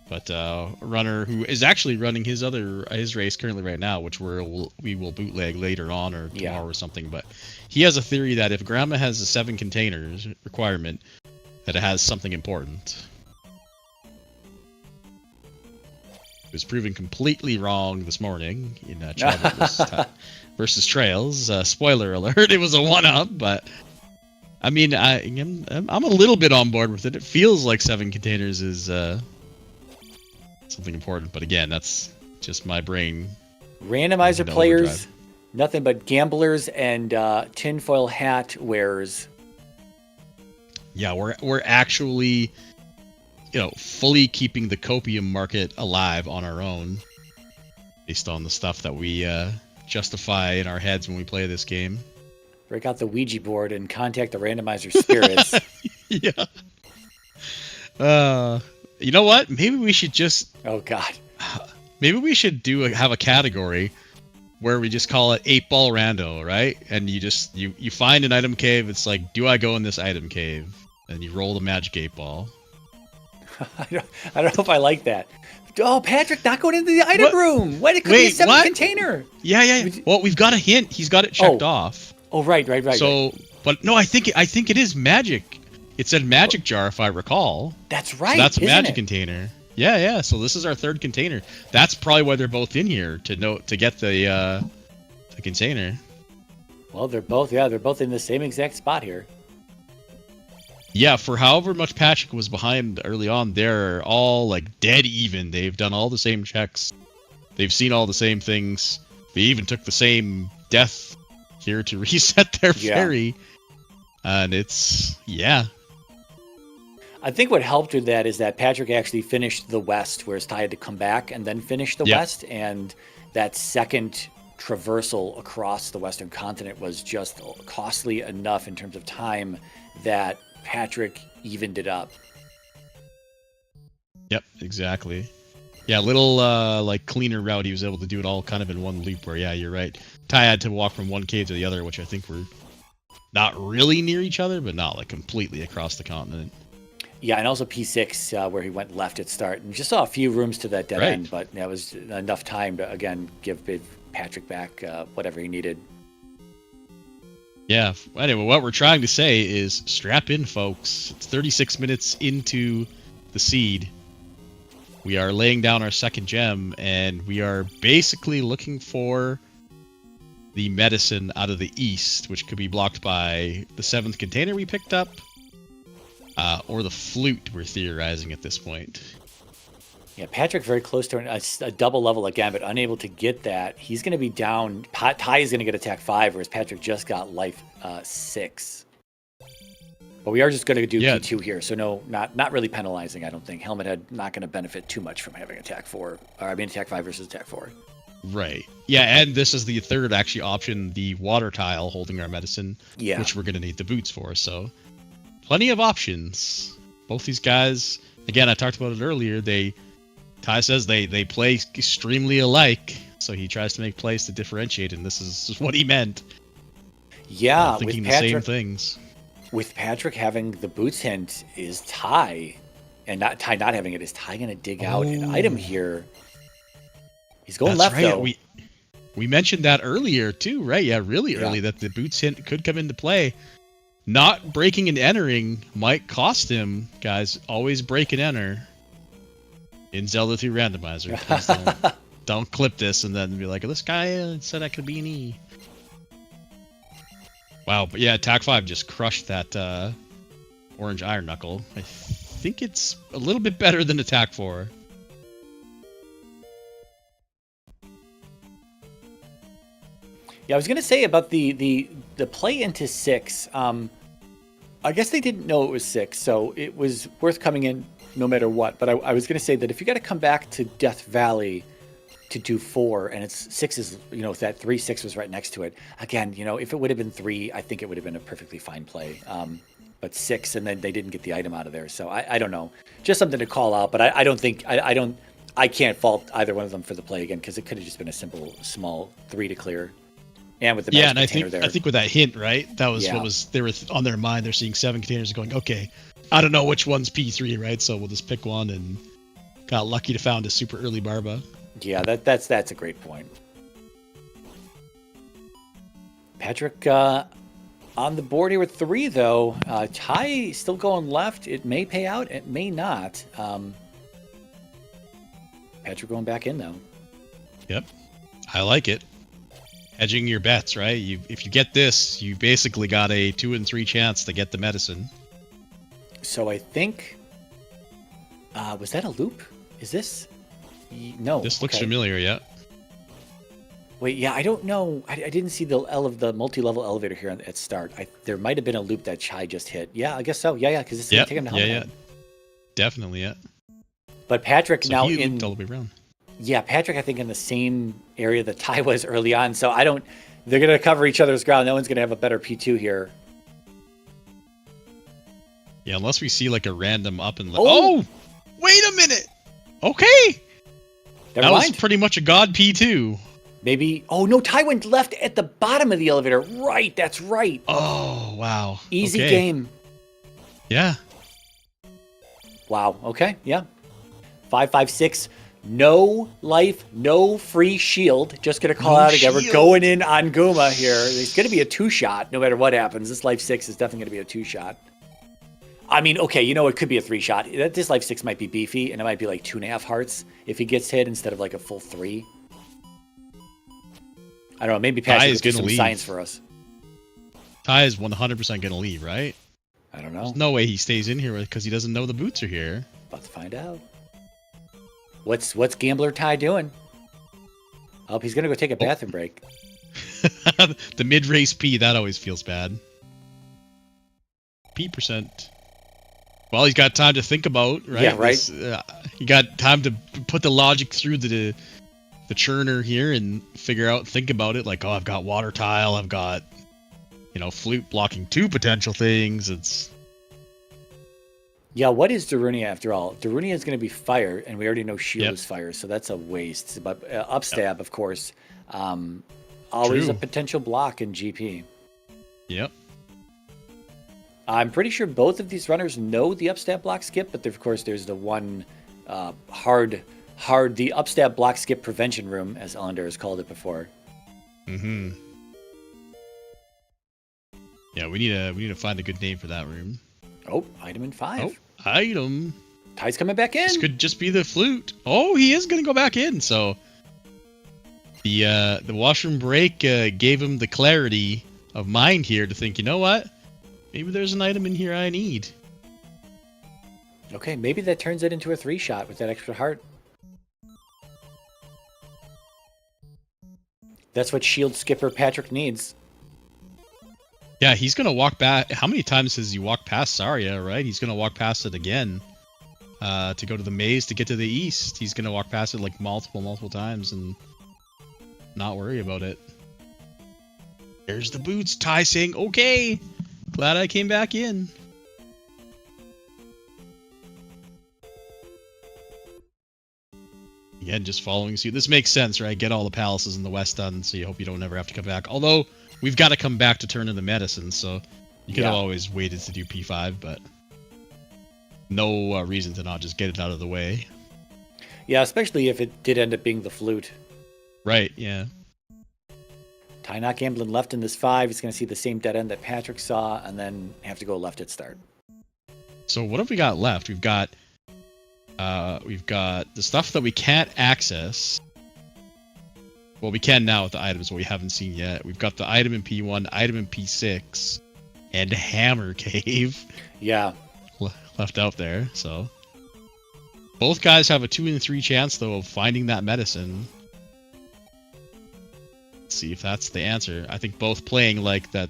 But a runner who is actually running his race currently right now, which we will bootleg later on or tomorrow or something. But he has a theory that if Grandma has a 7 containers requirement, that it has something important. It was proven completely wrong this morning in Travel versus Trails. Spoiler alert, it was a 1-up, but I mean, I'm a little bit on board with it. It feels like 7 containers is something important, but again, that's just my brain. Randomizer players, nothing but gamblers and tinfoil hat wearers. Yeah, we're actually, fully keeping the copium market alive on our own, based on the stuff that we justify in our heads when we play this game. Break out the Ouija board and contact the randomizer spirits. Yeah. You know what? Maybe we should just. Oh God. Maybe we should have a category where we just call it 8-ball rando, right? And you find an item cave. It's like, do I go in this item cave? And you roll the magic 8-ball. I don't know if I like that. Oh, Patrick, not going into the item room. What? It could be a 7th container. Yeah. Well, we've got a hint. He's got it checked off. Oh, right. So, but no, I think it is magic. It said magic jar, if I recall. That's right. So that's a magic container. Yeah. So this is our 3rd container. That's probably why they're both in here to get the container. Well, they're both in the same exact spot here. Yeah, for however much Patrick was behind early on, they're all like dead even. They've done all the same checks. They've seen all the same things. They even took the same death here to reset their fairy. And it's, I think what helped with that is that Patrick actually finished the west, whereas Ty had to come back and then finish the west. And that second traversal across the western continent was just costly enough in terms of time that Patrick evened it up. Yep, exactly. Yeah, a little cleaner route. He was able to do it all kind of in one loop where, you're right. Ty had to walk from one cave to the other, which I think were not really near each other, but not like completely across the continent. Yeah, and also P6 where he went left at start. And just saw a few rooms to that dead end, but that was enough time to, again, give Patrick back whatever he needed. Yeah, anyway, what we're trying to say is strap in, folks. It's 36 minutes into the seed. We are laying down our 2nd gem, and we are basically looking for the medicine out of the east, which could be blocked by the 7th container we picked up, or the flute, we're theorizing at this point. Yeah, Patrick very close to a double level again, but unable to get that. He's going to be down. Ty is going to get attack 5, whereas Patrick just got life 6. But we are just going to do P2 here, so no, not really penalizing, I don't think. Helmet Head not going to benefit too much from having attack 4. Attack 5 versus attack 4. Right. Yeah, and this is the 3rd actually option, the water tile holding our medicine, which we're going to need the boots for. So plenty of options. Both these guys, again, I talked about it earlier, Ty says they play extremely alike, so he tries to make plays to differentiate, and this is what he meant. Yeah, thinking the same things. With Patrick having the boots hint, is Ty, and Ty not having it, is Ty going to dig out an item here? He's going left, though. We mentioned that earlier, too, right? Yeah, really early, that the boots hint could come into play. Not breaking and entering might cost him, guys. Always break and enter. In Zelda 2 Randomizer. Please don't clip this and then be like, this guy said I could be an E. Wow, but yeah, attack 5 just crushed that orange iron knuckle. I think it's a little bit better than attack 4. Yeah, I was gonna say about the play into 6. I guess they didn't know it was 6, so it was worth coming in no matter what. But I was gonna say that if you got to come back to Death Valley to do 4, and it's 6 is, if that 3-6 was right next to it. Again, if it would have been 3, I think it would have been a perfectly fine play. But 6, and then they didn't get the item out of there. So I don't know, just something to call out. But I don't think I can't fault either one of them for the play again, because it could have just been a simple small 3 to clear. And with the and I think with that hint, right? That was what was they were on their mind. They're seeing 7 containers and going, okay, I don't know which one's P3, right? So we'll just pick one, and got lucky to found a super early Barba. Yeah, that's a great point. Patrick on the board here with 3, though. Ty still going left. It may pay out. It may not. Patrick going back in, though. Yep. I like it. Hedging your bets, right? If you get this, you basically got a 2 in 3 chance to get the medicine. So I think... was that a loop? Is this... No. This looks familiar, yeah. Wait, yeah, I don't know. I didn't see the multi-level elevator here at start. There might have been a loop that Chai just hit. Yeah, I guess so. Yeah, because it's going to take him to yeah. Definitely, yeah. But Patrick so now he looped all the way around. Yeah, Patrick, I think, in the same area that Ty was early on. So they're going to cover each other's ground. No one's going to have a better P2 here. Yeah, unless we see like a random up and left. Oh, wait a minute. Okay. That was pretty much a god P2. Maybe. Oh, no, Ty went left at the bottom of the elevator. Right, that's right. Oh, wow. Easy game. Yeah. Wow, okay, yeah. 5-5-6. No life, no free shield. Just going to call out again. We're going in on Guma here. It's going to be a 2-shot no matter what happens. This life 6 is definitely going to be a 2-shot. I mean, okay, it could be a 3-shot. This life 6 might be beefy, and it might be like 2.5 hearts if he gets hit instead of like a full 3. I don't know. Maybe Patrick will do some science for us. Ty is 100% going to leave, right? I don't know. There's no way he stays in here because he doesn't know the boots are here. About to find out. What's Gambler Ty doing? Oh, he's going to go take a bathroom break. The mid-race P, that always feels bad. P%. Well, he's got time to think about, right? Yeah, right. He got time to put the logic through the churner here and think about it. Like, oh, I've got water tile. I've got, flute blocking 2 potential things. Yeah, what is Darunia after all? Darunia is going to be fire, and we already know shield is fire, so that's a waste. But upstab, of course, always a potential block in GP. Yep. I'm pretty sure both of these runners know the upstab block skip, but of course there's the one the upstab block skip prevention room, as Ellender has called it before. Mm-hmm. Yeah, we need to find a good name for that room. Oh, item in 5. Oh, item. Ty's coming back in. This could just be the flute. Oh, he is going to go back in. So the washroom break gave him the clarity of mind here to think, you know what? Maybe there's an item in here I need. Okay, maybe that turns it into a 3-shot with that extra heart. That's what shield skipper Patrick needs. Yeah, he's going to walk back. How many times has he walked past Saria, right? He's going to walk past it again to go to the maze to get to the east. He's going to walk past it like multiple times and not worry about it. There's the boots. Ty saying, okay, glad I came back in. Again, just following suit. This makes sense, right? Get all the palaces in the west done, so you hope you don't ever have to come back. Although, we've got to come back to turn in the medicine, so you could have always waited to do P5, but no reason to not just get it out of the way. Yeah, especially if it did end up being the flute. Right, yeah. Ty not gambling left in this 5. He's going to see the same dead end that Patrick saw, and then have to go left at start. So what have we got left? We've got the stuff that we can't access. Well, we can now with the items, but we haven't seen yet. We've got the item in P1, item in P6, and Hammer Cave. Yeah. Left out there, so. Both guys have a 2 in 3 chance, though, of finding that medicine. Let's see if that's the answer. I think both playing like that,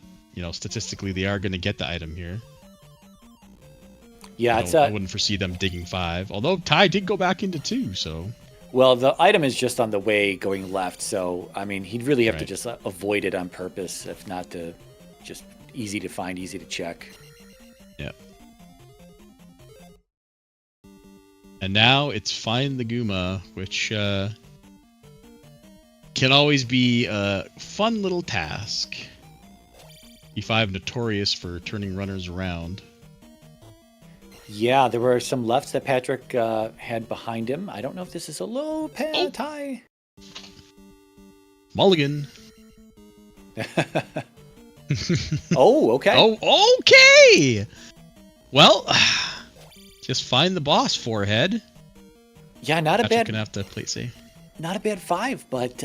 statistically they are going to get the item here. Yeah, I wouldn't foresee them digging 5. Although Ty did go back into 2, so... Well, the item is just on the way going left, so, I mean, he'd really have to just avoid it on purpose, if not to just easy to find, easy to check. Yeah. And now it's Find the Goomba, which can always be a fun little task. P5 notorious for turning runners around. Yeah, there were some lefts that Patrick had behind him. I don't know if this is a low tie. Mulligan. Oh, okay. Oh, okay. Well, just find the boss forehead. Yeah, not a bad. Gonna have to play safe. Not a bad 5, but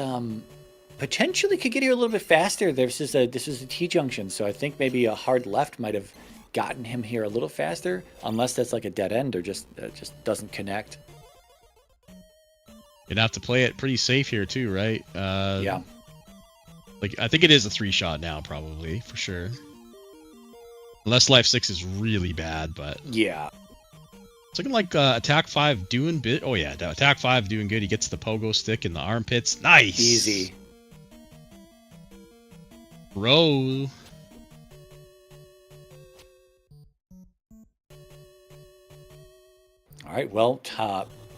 potentially could get here a little bit faster. This is a T junction, so I think maybe a hard left might have gotten him here a little faster, unless that's like a dead end or just doesn't connect. You'd have to play it pretty safe here too, right? Yeah. Like I think it is a 3-shot now, probably for sure. Unless Life 6 is really bad, but yeah. It's looking like Attack 5 doing bit. Oh yeah, Attack 5 doing good. He gets the pogo stick in the armpits. Nice. Easy. Row. All right, well,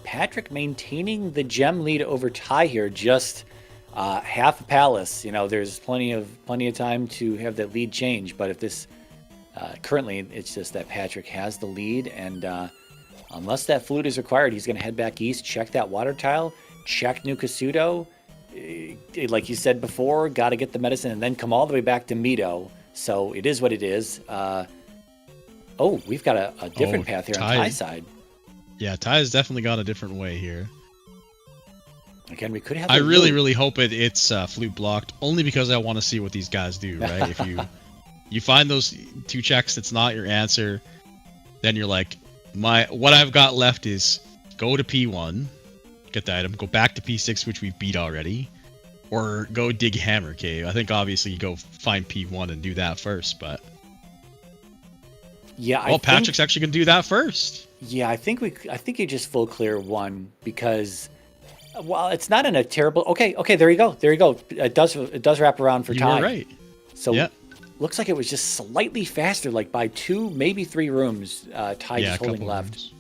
Patrick maintaining the gem lead over Ty here, just half a palace. There's plenty of time to have that lead change, but if this currently it's just that Patrick has the lead, and unless that flute is required, he's going to head back east, check that water tile, check New Kasuto. Like you said before, got to get the medicine and then come all the way back to Mito. So it is what it is. We've got a different path here on Ty's side. Yeah, Ty's definitely gone a different way here. Again, we could have. I really hope it's flute blocked, only because I want to see what these guys do. Right? If you find those 2 checks, that's not your answer. Then you're like, what I've got left is go to P1, get the item, go back to P6, which we've beat already, or go dig Hammer Cave. I think obviously you go find P1 and do that first, but yeah, Patrick's actually gonna do that first. Yeah, I think you just full clear 1 because, well, it's not in a terrible. Okay, there you go. It does wrap around for Ty. You were right. So yeah. Looks like it was just slightly faster, like by 2, maybe 3 rooms. Ty just holding left. Rooms.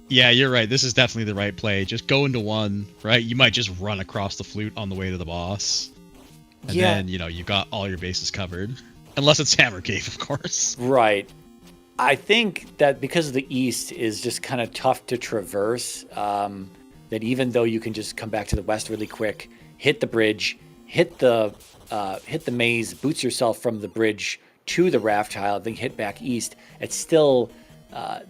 Yeah, you're right. This is definitely the right play. Just go into 1, right? You might just run across the flute on the way to the boss. And then, you've got all your bases covered. Unless it's Hammer Cave, of course. Right. I think that because the east is just kind of tough to traverse, that even though you can just come back to the west really quick, hit the bridge, hit the maze, boots yourself from the bridge to the raft tile, then hit back east, it's still,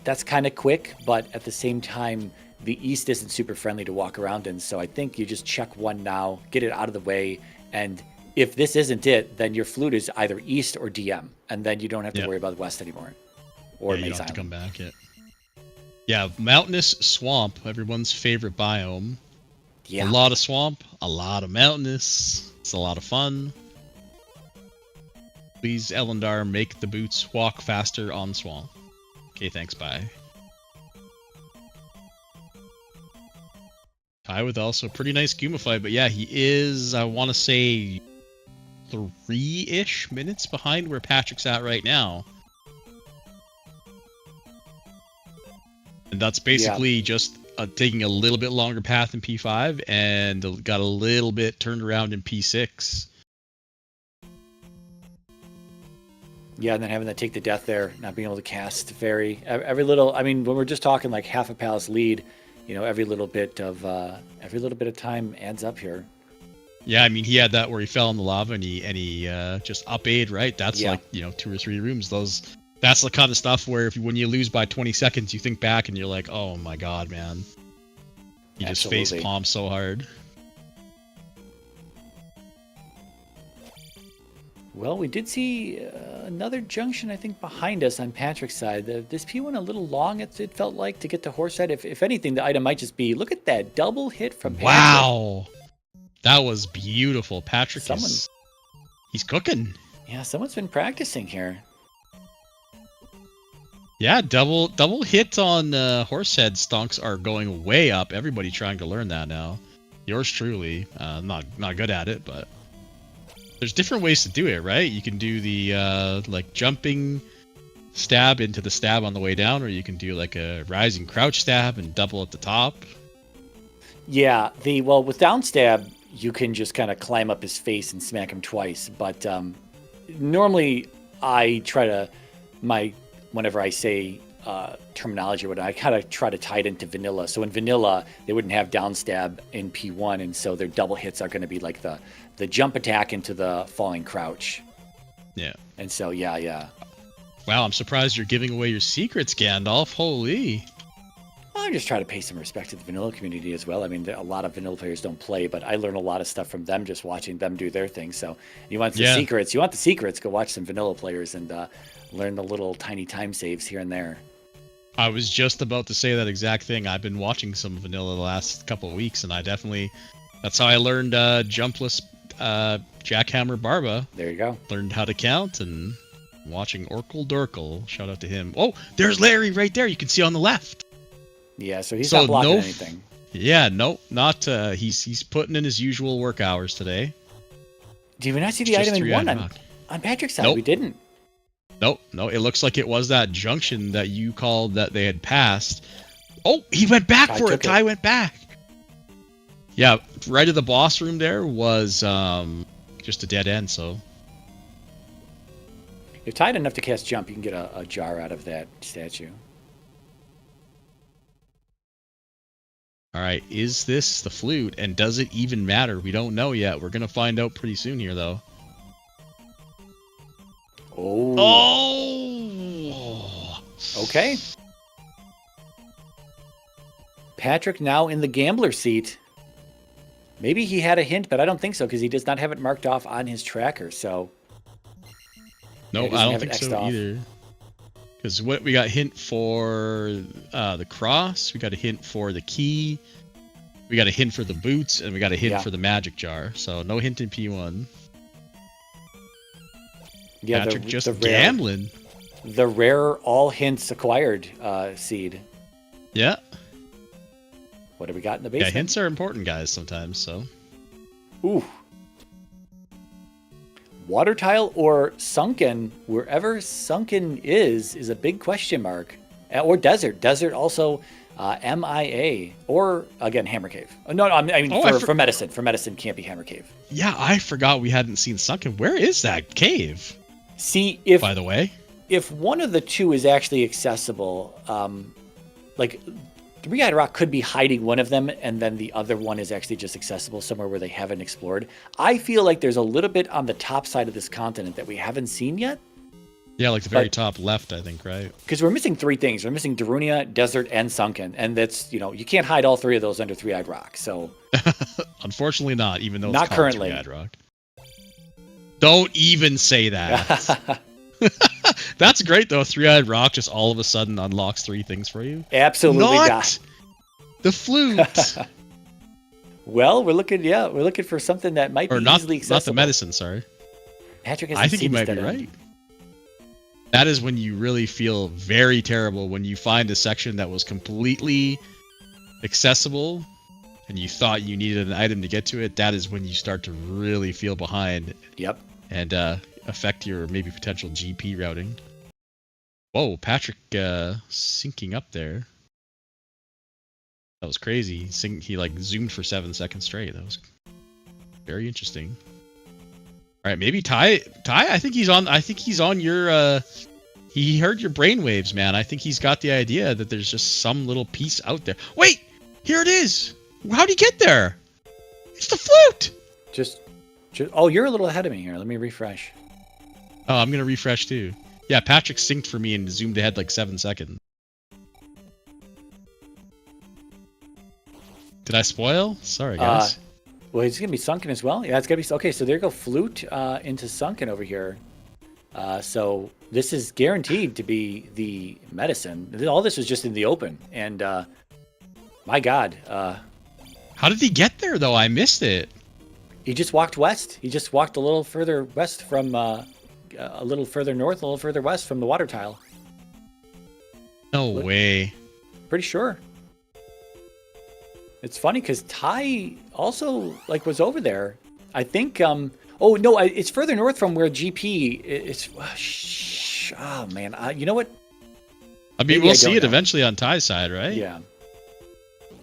that's kind of quick, but at the same time, the east isn't super friendly to walk around in. So I think you just check 1 now, get it out of the way, and if this isn't it, then your flute is either east or DM, and then you don't have to worry about the west anymore. Or you don't have to come back yet. Yeah, mountainous swamp, everyone's favorite biome. Yeah. A lot of swamp, a lot of mountainous. It's a lot of fun. Please, Elendar, make the boots walk faster on swamp. Okay, thanks, bye. Ty with also a pretty nice Goomba fight, but yeah, he is, I want to say, 3-ish minutes behind where Patrick's at right now. And that's basically just taking a little bit longer path in P5 and got a little bit turned around in P6. Yeah, and then having that take the death there, not being able to cast every little. I mean, when we're just talking like half a palace lead, every little bit of time adds up here. Yeah, I mean, he had that where he fell in the lava and he just up-aid, right? That's like 2 or 3 rooms. That's the kind of stuff where when you lose by 20 seconds, you think back and you're like, oh my god, man. You just face palm so hard. Well, we did see another junction, I think, behind us on Patrick's side. This P1 a little long, it felt like, to get to Horsehead. If anything, the item might just be, look at that double hit from Patrick. Wow. That was beautiful. Patrick he's cooking. Yeah, someone's been practicing here. Yeah, double hit on Horsehead stonks are going way up. Everybody trying to learn that now. Yours truly, not good at it, but there's different ways to do it, right? You can do the like jumping stab into the stab on the way down, or you can do like a rising crouch stab and double at the top. Yeah, with down stab, you can just kind of climb up his face and smack him twice. But normally, I try to whenever I say terminology, I kind of try to tie it into vanilla. So in vanilla, they wouldn't have down stab in P1, and so their double hits are going to be like the jump attack into the falling crouch. Yeah. And so yeah. Wow, I'm surprised you're giving away your secrets, Gandalf. Holy. I just try to pay some respect to the vanilla community as well. I mean, a lot of vanilla players don't play, but I learn a lot of stuff from them just watching them do their thing. So you want the secrets? You want the secrets? Go watch some vanilla players and learn the little tiny time saves here and there. I was just about to say that exact thing. I've been watching some vanilla the last couple of weeks, and that's how I learned jumpless Jackhammer Barba. There you go. Learned how to count and watching Orkle Dorkle. Shout out to him. Oh, there's Larry right there. You can see on the left. Yeah, so he's not blocking anything. Yeah, no, not. He's putting in his usual work hours today. Did we not see the item in one on Patrick's side? Nope. We didn't. No, it looks like it was that junction that you called that they had passed. Oh, he went back for it. Ty went back. Yeah, right at the boss room there was just a dead end, so. If Ty had enough to cast jump, you can get a jar out of that statue. All right, is this the flute, and does it even matter? We don't know yet. We're going to find out pretty soon here, though. Oh! Okay. Patrick now in the gambler seat. Maybe he had a hint, but I don't think so, because he does not have it marked off on his tracker, so... No, I don't think so either. Because we got hint for the cross, we got a hint for the key, we got a hint for the boots, and we got a hint for the magic jar. So no hint in P1. Yeah, Patrick just gambling. The rare all hints acquired seed. Yeah. What have we got in the basement? Yeah, hints are important, guys, sometimes, so. Ooh. Water tile or sunken, wherever sunken is a big question mark. Or desert. Desert also MIA. Or, again, Hammer Cave. No, I mean for medicine. For medicine, can't be Hammer Cave. Yeah, I forgot we hadn't seen sunken. Where is that cave? See, by the way, if one of the two is actually accessible, like... Three-Eyed Rock could be hiding one of them, and then the other one is actually just accessible somewhere where they haven't explored. I feel like there's a little bit on the top side of this continent that we haven't seen yet. Yeah, like the very top left, I think, right? Because we're missing three things. We're missing Darunia, Desert, and Sunken. And that's, you can't hide all three of those under Three-Eyed Rock, so... Unfortunately not, even though it's not called currently. Three-Eyed Rock. Don't even say that. That's great, though. Three-Eyed Rock just all of a sudden unlocks three things for you. Absolutely not. The flute. Well, we're looking for something that might be easily accessible. Not the medicine, sorry. Patrick I think you might be right. That is when you really feel very terrible, when you find a section that was completely accessible and you thought you needed an item to get to it. That is when you start to really feel behind. Yep. And affect your maybe potential GP routing. Whoa, Patrick syncing up there. That was crazy. He like zoomed for 7 seconds straight. That was very interesting. All right, maybe Ty. I think he's on your. He heard your brainwaves, man. I think he's got the idea that there's just some little piece out there. Wait, here it is. How'd he get there? It's the flute. Just. Oh, you're a little ahead of me here. Let me refresh. Oh, I'm gonna refresh too. Yeah, Patrick synced for me and zoomed ahead like 7 seconds. Did I spoil? Sorry, guys. Well, it's going to be sunken as well. Yeah, it's going to be... Okay, so there you go. Flute into sunken over here. So this is guaranteed to be the medicine. All this was just in the open. And my God. How did he get there, though? I missed it. He just walked west. He just walked a little further west from, a little further north, a little further west from the water tile. No way. Pretty sure. It's funny because Ty also like was over there. I think. Oh no, it's further north from where GP. Oh man, you know what? I mean, we'll see it eventually on Ty's side, right? Yeah.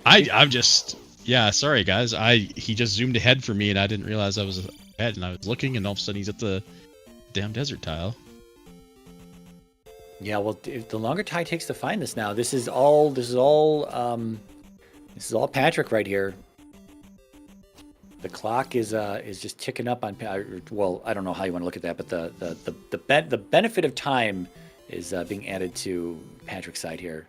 I'm just. Yeah, sorry guys. He just zoomed ahead for me, and I didn't realize I was ahead, and I was looking, and all of a sudden he's at the damn desert tile. Yeah, well, the longer Ty takes to find this now, this is all Patrick right here. The clock is just ticking up on. Well, I don't know how you want to look at that, but the benefit of time is being added to Patrick's side here.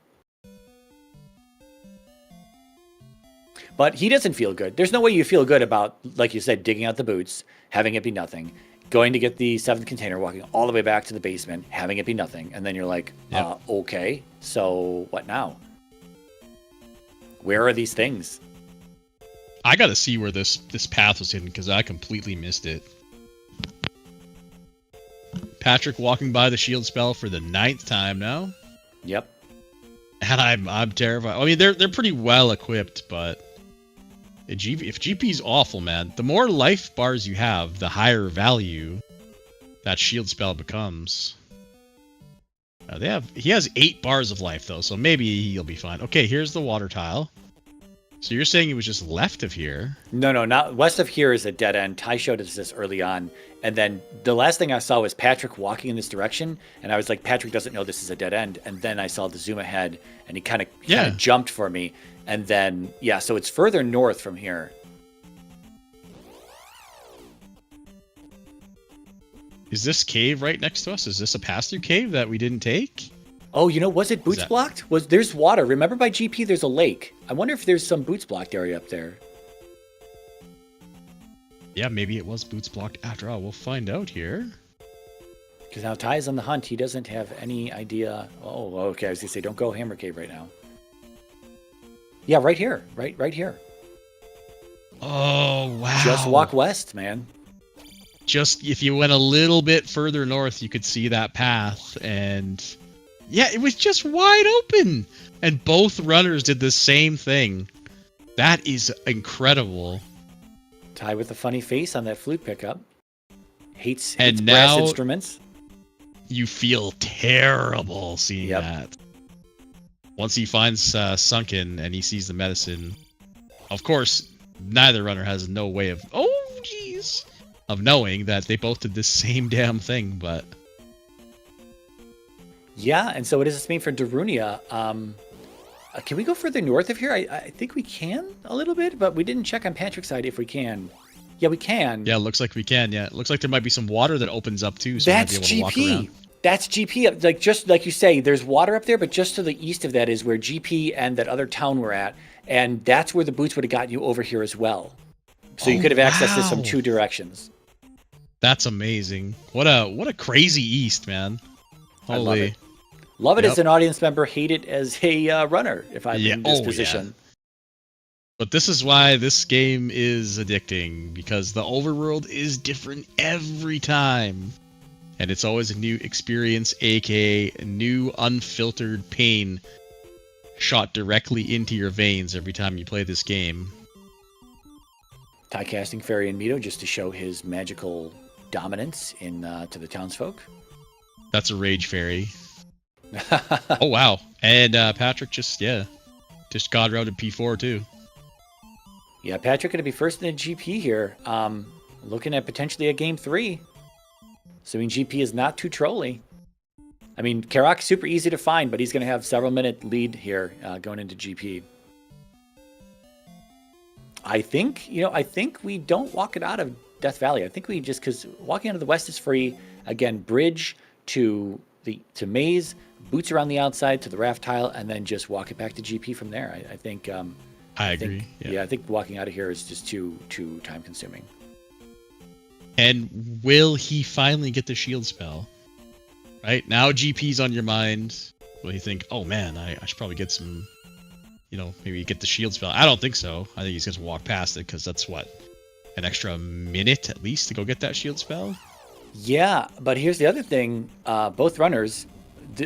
But he doesn't feel good. There's no way you feel good about, like you said, digging out the boots, having it be nothing, going to get the 7th container, walking all the way back to the basement, having it be nothing, and then you're like, yep. Okay, so what now? Where are these things? I gotta see where this path was hidden, because I completely missed it. Patrick walking by the shield spell for the 9th time now. Yep. And I'm terrified. I mean, they're pretty well equipped, but if GP's awful, man, the more life bars you have, the higher value that shield spell becomes. He has 8 bars of life though, so maybe he'll be fine. Okay, here's the water tile. So you're saying he was just left of here? No, not west of here is a dead end. Ty showed us this early on, and then the last thing I saw was Patrick walking in this direction, and I was like, Patrick doesn't know this is a dead end. And then I saw the zoom ahead, and he kind of jumped for me, and then so it's further north from here. Is this cave right next to us? Is this a pass-through cave that we didn't take? Oh, was it boots blocked? There's water. Remember by GP there's a lake. I wonder if there's some boots blocked area up there. Yeah, maybe it was boots blocked after all. We'll find out here. Because now Ty is on the hunt. He doesn't have any idea. Oh, okay. I was going to say, don't go Hammer Cave right now. Yeah, right here. Right here. Oh, wow. Just walk west, man. Just if you went a little bit further north, you could see that path, and yeah, it was just wide open, and both runners did the same thing. That is incredible. Ty with a funny face on that flute pickup. Hates brass instruments. You feel terrible seeing that. Once he finds Sunken and he sees the medicine, of course, neither runner has no way of knowing that they both did the same damn thing, but... Yeah, and so what does this mean for Darunia? Can we go further north of here? I think we can a little bit, but we didn't check on Patrick's side if we can. Yeah, we can. Yeah, it looks like we can, yeah. It looks like there might be some water that opens up, too, so that's we might be able to walk around. That's GP. Like, just like you say, there's water up there, but just to the east of that is where GP and that other town were at, and that's where the boots would have gotten you over here as well. So you could have accessed this from 2 directions. That's amazing. What a crazy east, man. Holy. I love it. Love it as an audience member, hate it as a runner, if I'm in this position. Yeah. But this is why this game is addicting, because the overworld is different every time. And it's always a new experience, aka new unfiltered pain shot directly into your veins every time you play this game. Ty casting Fairy and Mito just to show his magical dominance to the townsfolk. That's a Rage Fairy. Oh, wow. And Patrick just god routed P4 too. Yeah, Patrick going to be first in the GP here. Looking at potentially a game 3. So, I mean, GP is not too trolly. I mean, Karak's super easy to find, but he's going to have several minute lead here going into GP. I think we don't walk it out of Death Valley. I think we just, because walking out of the west is free. Again, bridge to Maze, boots around the outside to the raft tile, and then just walk it back to GP from there. I think. I agree. Yeah, I think walking out of here is just too time consuming. And will he finally get the shield spell? Right now, GP's on your mind. Will you think, oh man, I should probably get some, maybe get the shield spell? I don't think so. I think he's going to walk past it because that's what an extra minute at least to go get that shield spell. Yeah, but here's the other thing. Both runners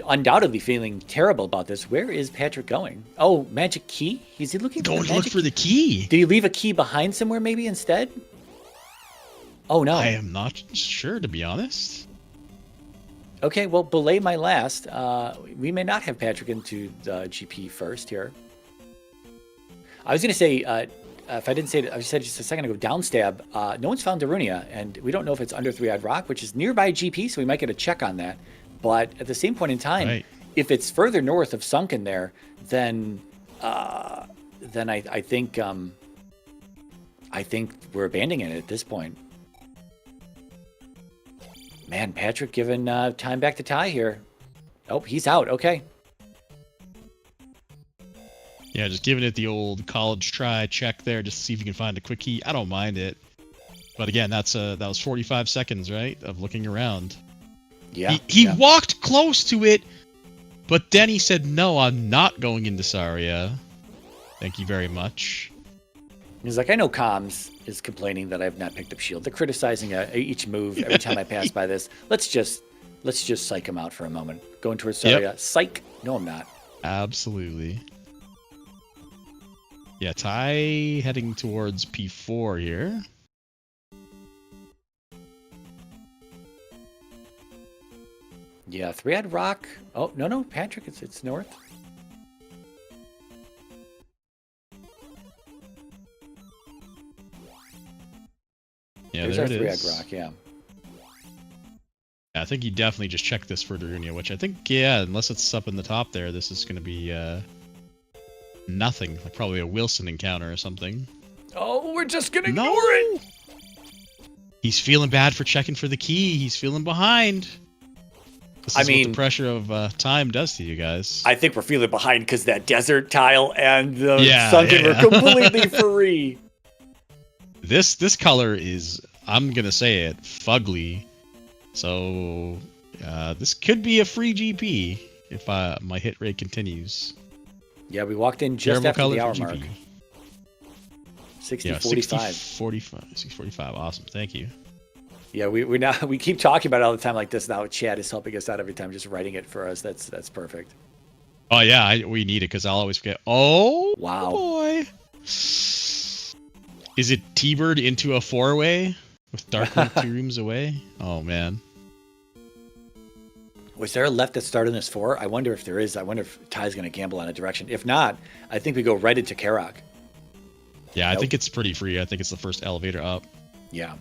undoubtedly feeling terrible about this. Where is Patrick going? Oh, magic key? Is he looking for Going the to look magic for the key. Did he leave a key behind somewhere maybe instead? Oh, no. I am not sure, to be honest. Okay, well, belay my last. We may not have Patrick into the GP first here. I was going to say, if I didn't say it, I said just a second ago, downstab. No one's found Darunia, and we don't know if it's under Three-Eyed Rock, which is nearby GP, so we might get a check on that. But at the same point in time, if it's further north of Sunken there, then I think we're abandoning it at this point. Man, Patrick giving time back to Ty here. Oh, he's out. Okay. Yeah, just giving it the old college try check there, just to see if you can find a quick key. I don't mind it, but again, that was 45 seconds, right, of looking around. Yeah. He walked close to it, but then he said, "No, I'm not going into Saria. Thank you very much." He's like, I know Comms is complaining that I have not picked up shield. They're criticizing each move every time I pass by this. Let's just psych him out for a moment. Going towards Saria. Yep. Psych. No, I'm not. Absolutely. Yeah, Ty heading towards P4 here. Yeah, Three-Eyed Rock. Oh, no, Patrick, it's north. Yeah, there's there our it Three-Eyed is. Rock, yeah. I think you definitely just checked this for Darunia, which I think, yeah, unless it's up in the top there, this is going to be nothing. Like probably a Wilson encounter or something. Oh, we're just going to ignore it! He's feeling bad for checking for the key. He's feeling behind. This is what the pressure of time does to you guys. I think we're feeling behind because that desert tile and the Sunken were completely free. This color is, I'm going to say it, fugly. So this could be a free GP if my hit rate continues. Yeah, we walked in just after the hour mark. 60-45. 60-45. Awesome. Thank you. Yeah, we keep talking about it all the time like this. Now Chad is helping us out every time, just writing it for us. That's perfect. Oh yeah, we need it because I'll always forget. Oh wow, boy! Is it T-Bird into a four-way with Dark 2 rooms away? Oh man. Was there a left that started in this 4? I wonder if there is. I wonder if Ty's going to gamble on a direction. If not, I think we go right into Karok. Yeah, I think it's pretty free. I think it's the first elevator up. Yeah.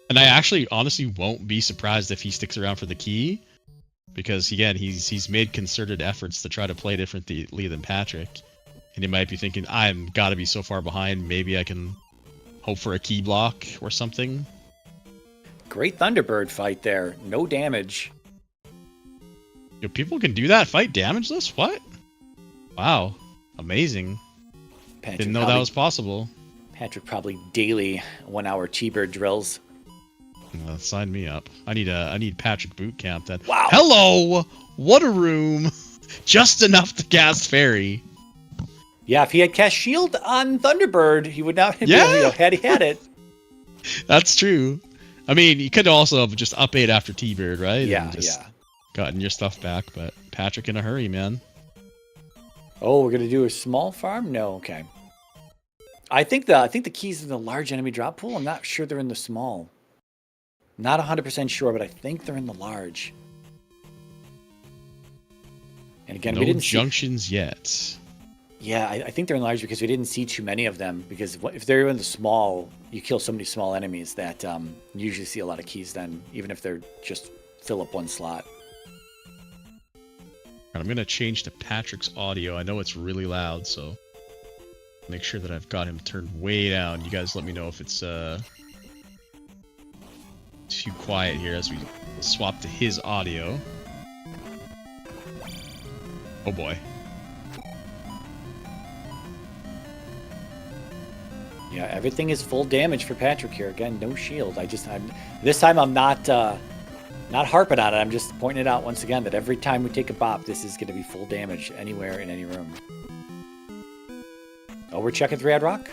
And I actually honestly won't be surprised if he sticks around for the key. Because again, he's made concerted efforts to try to play differently than Patrick. And he might be thinking, I'm gotta be so far behind, maybe I can hope for a key block or something. Great Thunderbird fight there. No damage. Yo, people can do that? Fight damageless? What? Wow. Amazing. Patrick didn't know that was possible. Patrick probably daily 1 hour T-Bird drills. Sign me up. I need Patrick boot camp then. Wow. Hello! What a room! Just enough to cast Fairy. Yeah, if he had cast Shield on Thunderbird, he would not have been, had he had it. That's true. I mean, you could also have just up 8 after T-Bird, right? Yeah, and just gotten your stuff back, but Patrick in a hurry, man. Oh, we're gonna do a small farm? No, okay. I think the key's in the large enemy drop pool. I'm not sure they're in the small. Not 100% sure, but I think they're in the large. And again, we didn't see junctions yet. Yeah, I think they're in large because we didn't see too many of them. Because if they're in the small, you kill so many small enemies that you usually see a lot of keys then, even if they're just fill up one slot. I'm going to change to Patrick's audio. I know it's really loud, so make sure that I've got him turned way down. You guys let me know if it's too quiet here as we swap to his audio. Oh boy. Yeah, everything is full damage for Patrick here. Again, no shield. This time I'm not harping on it. I'm just pointing it out once again that every time we take a bop, this is going to be full damage anywhere in any room. Oh, we're checking Three-Eyed Rock.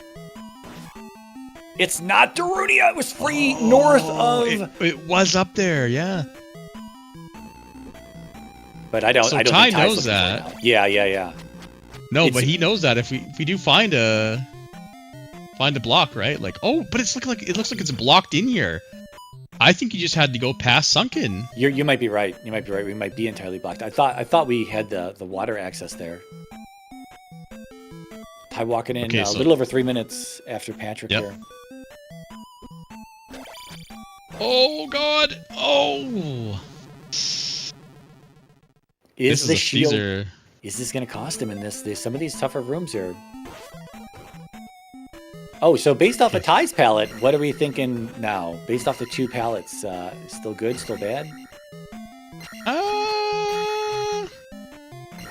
It's not Darunia. It was free north of. It was up there, yeah. But I don't. So I don't Ty think Ty's knows looking that. for it now. Yeah. No, but he knows that if we do find a block, right? Like, oh, but it looks like it's blocked in here. I think you just had to go past Sunken. You might be right. You might be right. We might be entirely blocked. I thought we had the water access there. Ty walking in a little over 3 minutes after Patrick here. Oh God! Oh. Is the shield? Is this going to cost him in this? Some of these tougher rooms are. Oh, so based off of Ty's palette, what are we thinking now? Based off the 2 palettes, still good, still bad?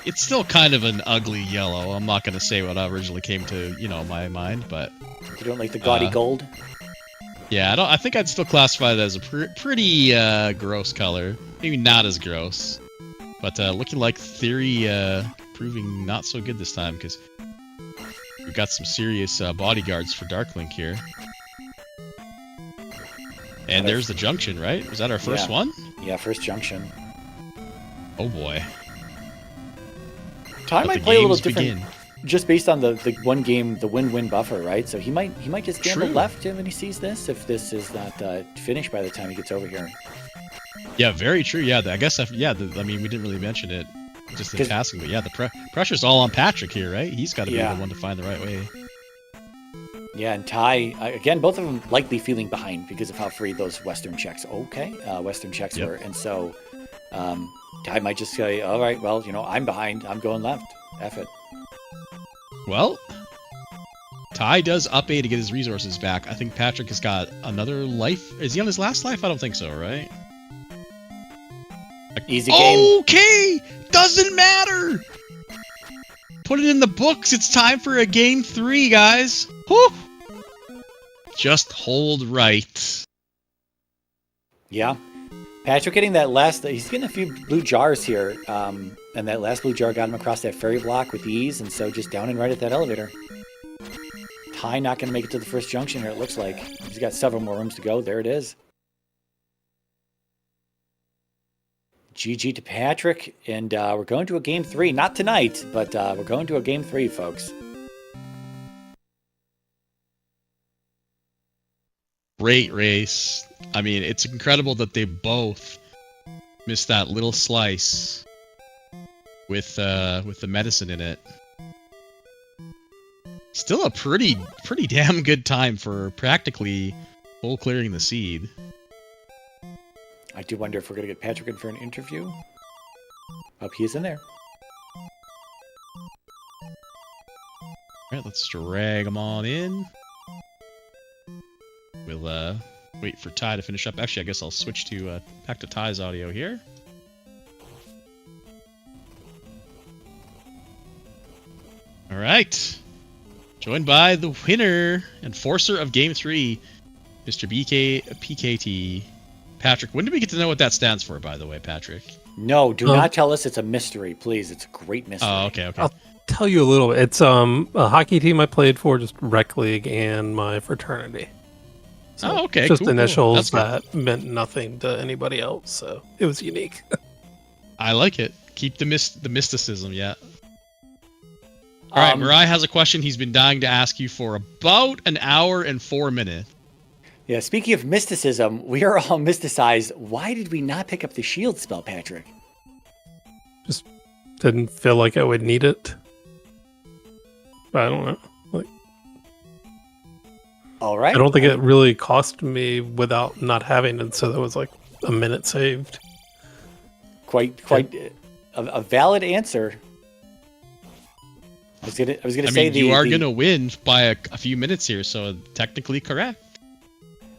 It's still kind of an ugly yellow. I'm not going to say what originally came to, my mind, but... You don't like the gaudy gold? Yeah, I think I'd still classify it as a pretty gross color. Maybe not as gross. But looking like Theory proving not so good this time, because we've got some serious bodyguards for Darklink here. And there's the junction, right? Was that our first one? Yeah, first junction. Oh boy. Ty might play a little different, just based on the one game, the win-win buffer, right? So he might just gamble left when he sees this, if this is not finished by the time he gets over here. Yeah, very true. Yeah, I guess, I mean, we didn't really mention it just in passing, but yeah, the pressure's all on Patrick here, right? He's got to be the one to find the right way. Yeah, and Ty, again, both of them likely feeling behind because of how free those Western checks were. And so Ty might just say, all right, well, I'm behind. I'm going left. F it. Well, Ty does up A to get his resources back. I think Patrick has got another life. Is he on his last life? I don't think so, right? Easy game. Okay! Doesn't matter! Put it in the books. It's time for a game 3, guys. Whew! Just hold right. Yeah. Patrick getting that last... He's getting a few blue jars here. And that last blue jar got him across that ferry block with ease. And so just down and right at that elevator. Ty not going to make it to the first junction here, it looks like. He's got several more rooms to go. There it is. GG to Patrick, and we're going to a game 3. Not tonight, but we're going to a game 3, folks. Great race. I mean, it's incredible that they both missed that little slice with the medicine in it. Still a pretty damn good time for practically full clearing the seed. I do wonder if we're going to get Patrick in for an interview. Oh, he is in there. Alright, let's drag him on in. We'll wait for Ty to finish up. Actually, I guess I'll switch to back to Ty's audio here. Alright. Joined by the winner, enforcer of Game 3, Mr. PKT. Patrick, when did we get to know what that stands for, by the way, Patrick? No, do not tell us it's a mystery, please. It's a great mystery. Oh, okay. I'll tell you a little bit. It's a hockey team I played for, just rec league, and my fraternity. So okay. Just cool, initials cool. that meant nothing to anybody else, so it was unique. I like it. Keep the mysticism, yeah. All right, Mariah has a question he's been dying to ask you for about an hour and 4 minutes. Yeah, speaking of mysticism, we are all mysticized. Why did we not pick up the shield spell, Patrick? Just didn't feel like I would need it. I don't know. All right. I don't think it really cost me without not having it, so that was like a minute saved. Quite a valid answer. I was gonna say you are gonna win by a few minutes here, so technically correct.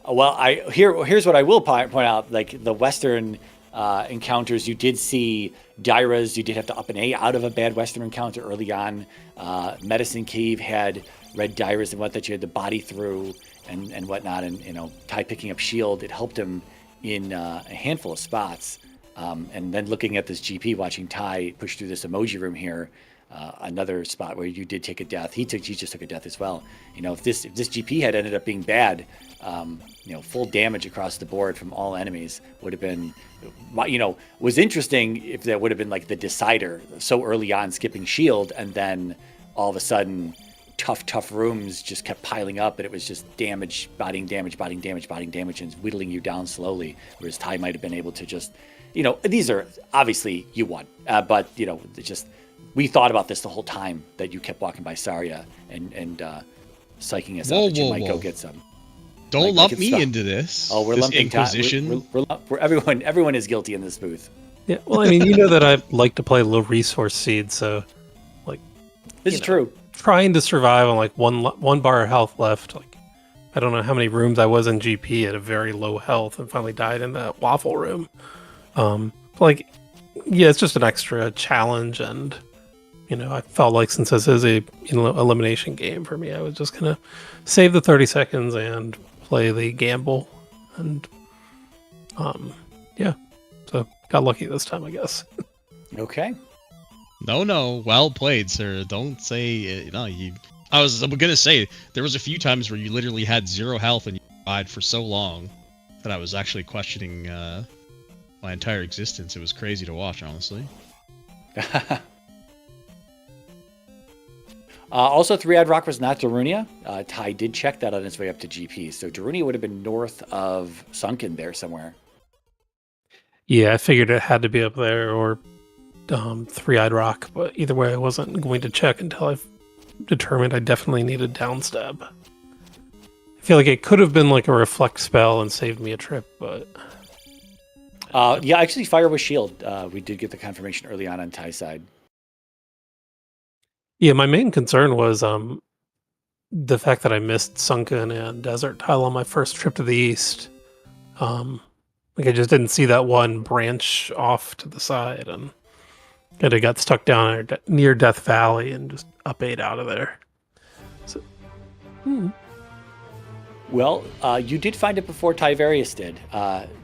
Well, here's what I will point out. Like the Western encounters, you did see Dyras. You did have to up an A out of a bad Western encounter early on. Medicine Cave had red Dyras and what that you had to body through and whatnot. And Ty picking up shield, it helped him in a handful of spots. And then looking at this GP, watching Ty push through this emoji room here, another spot where you did take a death. He just took a death as well. If this GP had ended up being bad, full damage across the board from all enemies would have been, was interesting if that would have been like the decider so early on, skipping shield, and then all of a sudden tough rooms just kept piling up, and it was just damage, bodying damage, and whittling you down slowly, whereas Ty might have been able to just, these are obviously you won, but just, we thought about this the whole time, that you kept walking by Saria and psyching us out that you might go get some. Don't lump me into this. Oh, we're this lumping Inquisition. We're everyone is guilty in this booth. Yeah, well, I mean, you know that I like to play low resource seed, so like this is true. Trying to survive on like one bar of health left. Like, I don't know how many rooms I was in GP at a very low health, and finally died in that waffle room. It's just an extra challenge, and I felt like since this is a elimination game for me, I was just gonna save the 30 seconds and play the gamble, and so got lucky this time, I guess. Okay. No, well played, sir. Don't say I was gonna say there was a few times where you literally had 0 health and you died for so long that I was actually questioning my entire existence. It was crazy to watch, honestly. Also, Three-Eyed Rock was not Darunia. Ty did check that on his way up to GP, so Darunia would have been north of Sunken there somewhere. Yeah, I figured it had to be up there, or Three-Eyed Rock, but either way, I wasn't going to check until I determined I definitely needed downstab. I feel like it could have been like a reflect spell and saved me a trip, but... actually, fire with shield. We did get the confirmation early on Ty's side. Yeah, my main concern was the fact that I missed Sunken and Desert Tile on my first trip to the east. I just didn't see that one branch off to the side, and I got stuck down near Death Valley and just up 8 out of there. So, Well, you did find it before Tyvarius did.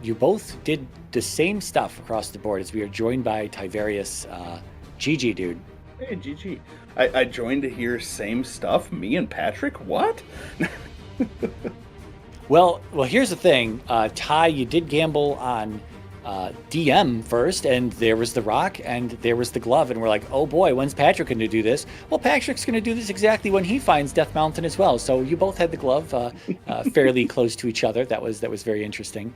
You both did the same stuff across the board, as we are joined by Tyvarius. GG, dude. Hey, GG. I joined to hear same stuff. Me and Patrick? What? Well, here's the thing. Ty, you did gamble on DM first, and there was the rock, and there was the glove, and we're like, oh boy, when's Patrick going to do this? Well, Patrick's going to do this exactly when he finds Death Mountain as well. So you both had the glove fairly close to each other. That was very interesting.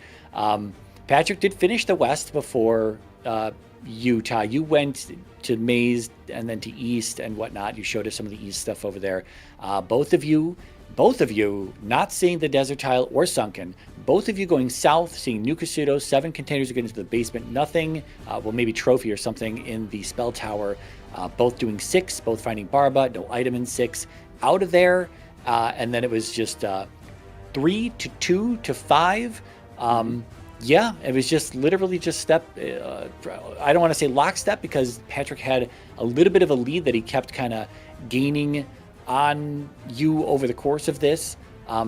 Patrick did finish the west before you, Ty. You went to Maze and then to East and whatnot. You showed us some of the East stuff over there. Both of you not seeing the Desert Tile or Sunken. Both of you going south, seeing New Kasuto, 7 containers are getting into the basement. Nothing, maybe trophy or something in the spell tower. Both doing 6, both finding Barba, no item in 6. Out of there, and then it was just 3 to 2 to 5. Yeah, it was just literally just step. I don't want to say lockstep, because Patrick had a little bit of a lead that he kept kind of gaining on you over the course of this.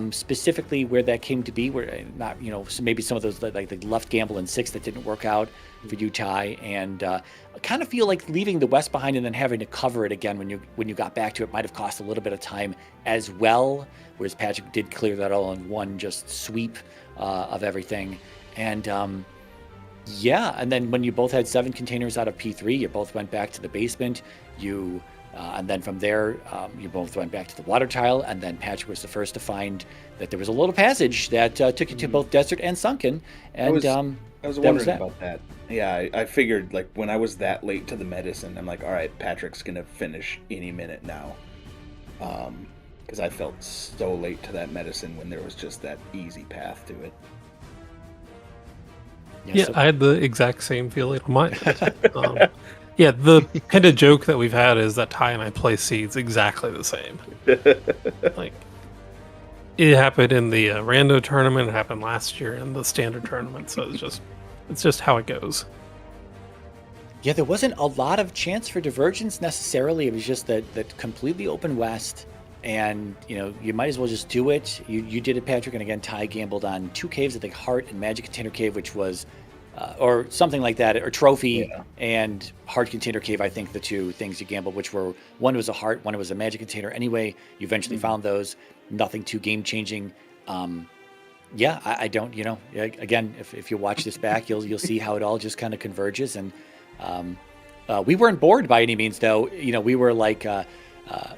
Specifically where that came to be, where not, so maybe some of those like the left gamble in 6 that didn't work out for you, Ty, and I kind of feel like leaving the West behind and then having to cover it again when you got back to it might have cost a little bit of time as well. Whereas Patrick did clear that all in one just sweep of everything. And and then when you both had 7 containers out of P3, you both went back to the basement. And then from there, you both went back to the water tile, and then Patrick was the first to find that there was a little passage that took you to both Desert and Sunken. And I was wondering about that. Yeah, I figured, like, when I was that late to the medicine, I'm like, all right, Patrick's going to finish any minute now. Because I felt so late to that medicine when there was just that easy path to it. Yeah, I had the exact same feeling on my end. Yeah, the kind of joke that we've had is that Ty and I play seeds exactly the same. Like, it happened in the rando tournament, it happened last year in the standard tournament, so it's just how it goes. Yeah, there wasn't a lot of chance for divergence necessarily. It was just that completely open west, and you might as well just do it. You did it, Patrick, and again, Ty gambled on 2 caves, I think Heart and Magic Container Cave, which was or something like that, or trophy and heart container cave. I think the two things you gambled, which were one was a heart, one was a magic container. Anyway, you eventually found those. Nothing too game changing. I don't. Again, if you watch this back, you'll see how it all just kind of converges. And we weren't bored by any means, though. We were like.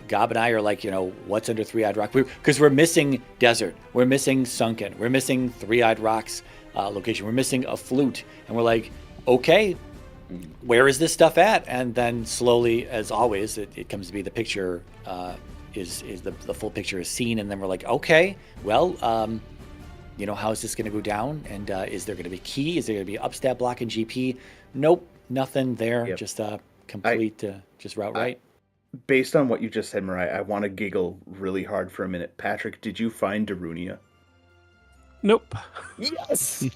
Gob and I are like, what's under Three-Eyed Rock? Because we're missing desert, we're missing sunken, we're missing Three-Eyed Rock's location, we're missing a flute, and we're like, okay, where is this stuff at? And then slowly, as always, it comes to be the picture is the full picture is seen, and then we're like, okay, well, how is this going to go down? And is there going to be key? Is there going to be upstab block in GP? Nope, nothing there. Yep. Just complete, just route right. Based on what you just said, Mariah, I want to giggle really hard for a minute. Patrick, did you find Darunia? Nope. Yes!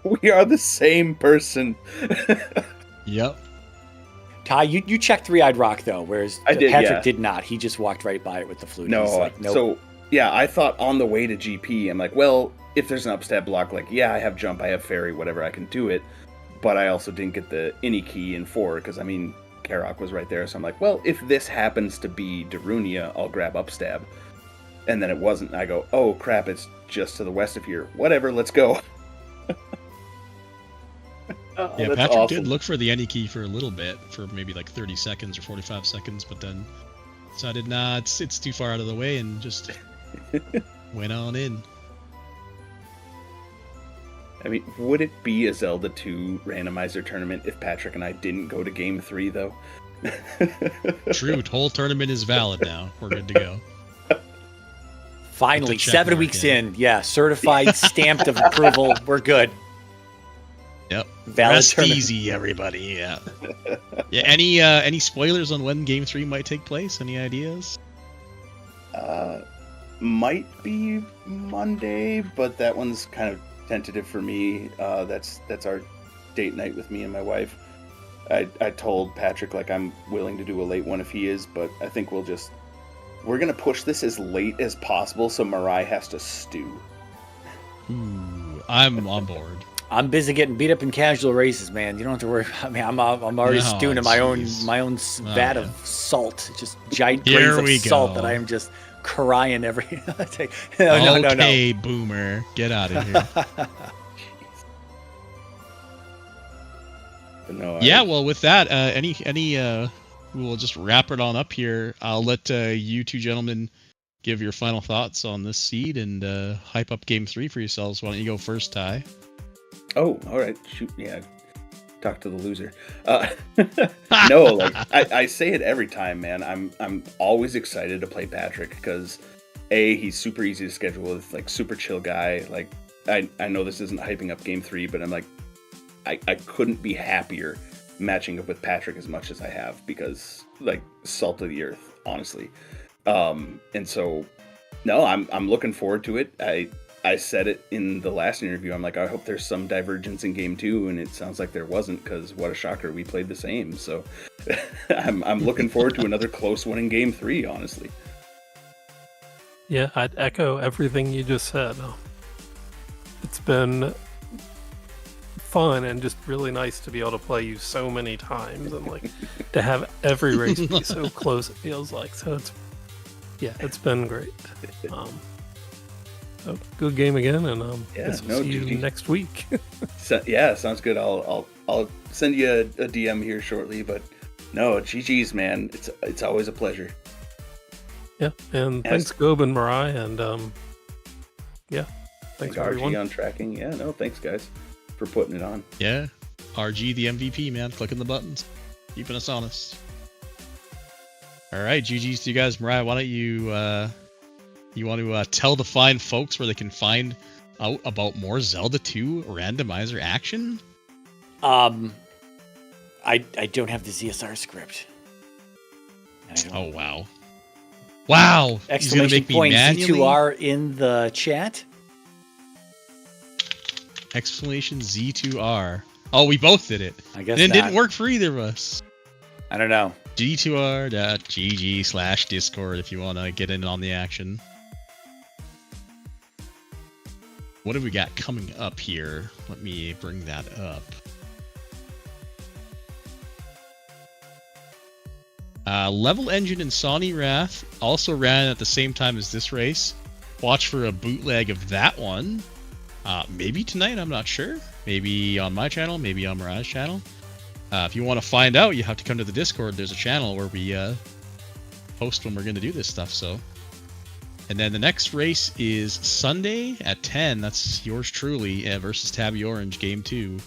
We are the same person. Yep. Ty, you checked Three-Eyed Rock, though, whereas Patrick did not. He just walked right by it with the flute. No, like, nope. So, I thought on the way to GP, I'm like, well, if there's an upstab block, like, I have jump, I have fairy, whatever, I can do it. But I also didn't get the any key in 4, because, Karok was right there, so I'm like, well, if this happens to be Darunia, I'll grab upstab. And then it wasn't. I go, oh crap, it's just to the west of here. Whatever, let's go. Patrick did look for the any key for a little bit, for maybe like 30 seconds or 45 seconds, but then decided, nah, it's too far out of the way, and just went on in. Would it be a Zelda 2 randomizer tournament if Patrick and I didn't go to Game 3, though? True, whole tournament is valid now. We're good to go. Finally, 7 weeks in. Yeah, certified, stamped of approval. We're good. Yep. Valid Rest tournament. easy, everybody. Yeah. Any spoilers on when Game 3 might take place? Any ideas? Might be Monday, but that one's kind of tentative for me. That's our date night with me and my wife. I told Patrick I'm willing to do a late one if he is, but I think we're gonna push this as late as possible so Mariah has to stew. Ooh, I'm on board. I'm busy getting beat up in casual races, man. You don't have to worry about me. I'm already stewing in my own vat of salt, just giant grains of salt that I am just crying every. No. Boomer, get out of here. Well, with that, we'll just wrap it on up here. I'll let you two gentlemen give your final thoughts on this seed and hype up Game 3 for yourselves. Why don't you go first, Ty? Oh, all right. Shoot, yeah. Talk to the loser. No, I say it every time, man. I'm always excited to play Patrick because he's super easy to schedule with, super chill guy. I know this isn't hyping up Game 3, but I'm I couldn't be happier matching up with Patrick as much as I have because salt of the earth, honestly. And so no, I'm looking forward to it. I said it in the last interview. I'm I hope there's some divergence in Game 2, and it sounds like there wasn't because what a shocker, we played the same. So I'm looking forward to another close one in Game 3, honestly. Yeah, I'd echo everything you just said. It's been fun and just really nice to be able to play you so many times and to have every race be so close, it feels like. So it's been great. So good game again, and we'll see you next week. Sounds good. I'll send you a DM here shortly, but no, GG's, man. It's always a pleasure. Yeah, and thanks Gob and Mariah, and thanks everyone. RG on tracking. Yeah, no, thanks guys for putting it on. Yeah, RG the MVP, man, clicking the buttons, keeping us honest. All right, GG's to you guys. Mariah, why don't you want to tell the fine folks where they can find out about more Zelda 2 randomizer action? I don't have the ZSR script. Oh wow! Wow! Exclamation point Z2R in the chat. Exclamation Z2R. Oh, we both did it. I guess it didn't work for either of us. I don't know. Z2R.gg/Discord if you want to get in on the action. What have we got coming up here? Let me bring that up. Level Engine and Sawney Wrath also ran at the same time as this race. Watch for a bootleg of that one. Maybe tonight, I'm not sure. Maybe on my channel, maybe on Mariah's channel. If you want to find out, you have to come to the Discord. There's a channel where we post when we're going to do this stuff. So, and then the next race is Sunday at 10. That's yours truly versus Tabby Orange, Game 2.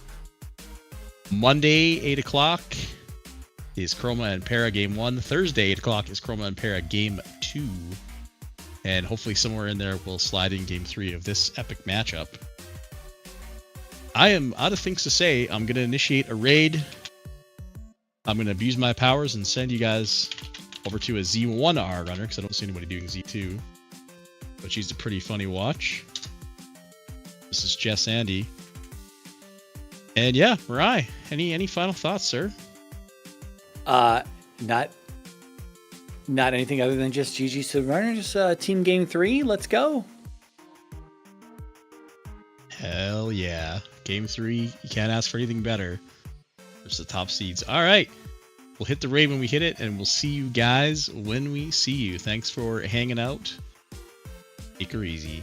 Monday, 8 o'clock is Chroma and Para Game 1. Thursday, 8 o'clock is Chroma and Para Game 2. And hopefully somewhere in there we'll slide in Game 3 of this epic matchup. I am out of things to say. I'm going to initiate a raid. I'm going to abuse my powers and send you guys over to a Z1R runner, because I don't see anybody doing Z2. But she's a pretty funny watch. This is Jess Andy. And yeah, Mariah, any final thoughts, sir? Not anything other than just GG's to the runners. Team Game 3, let's go. Hell yeah. Game 3, you can't ask for anything better. There's the top seeds. All right. We'll hit the raid when we hit it, and we'll see you guys when we see you. Thanks for hanging out. Take her easy.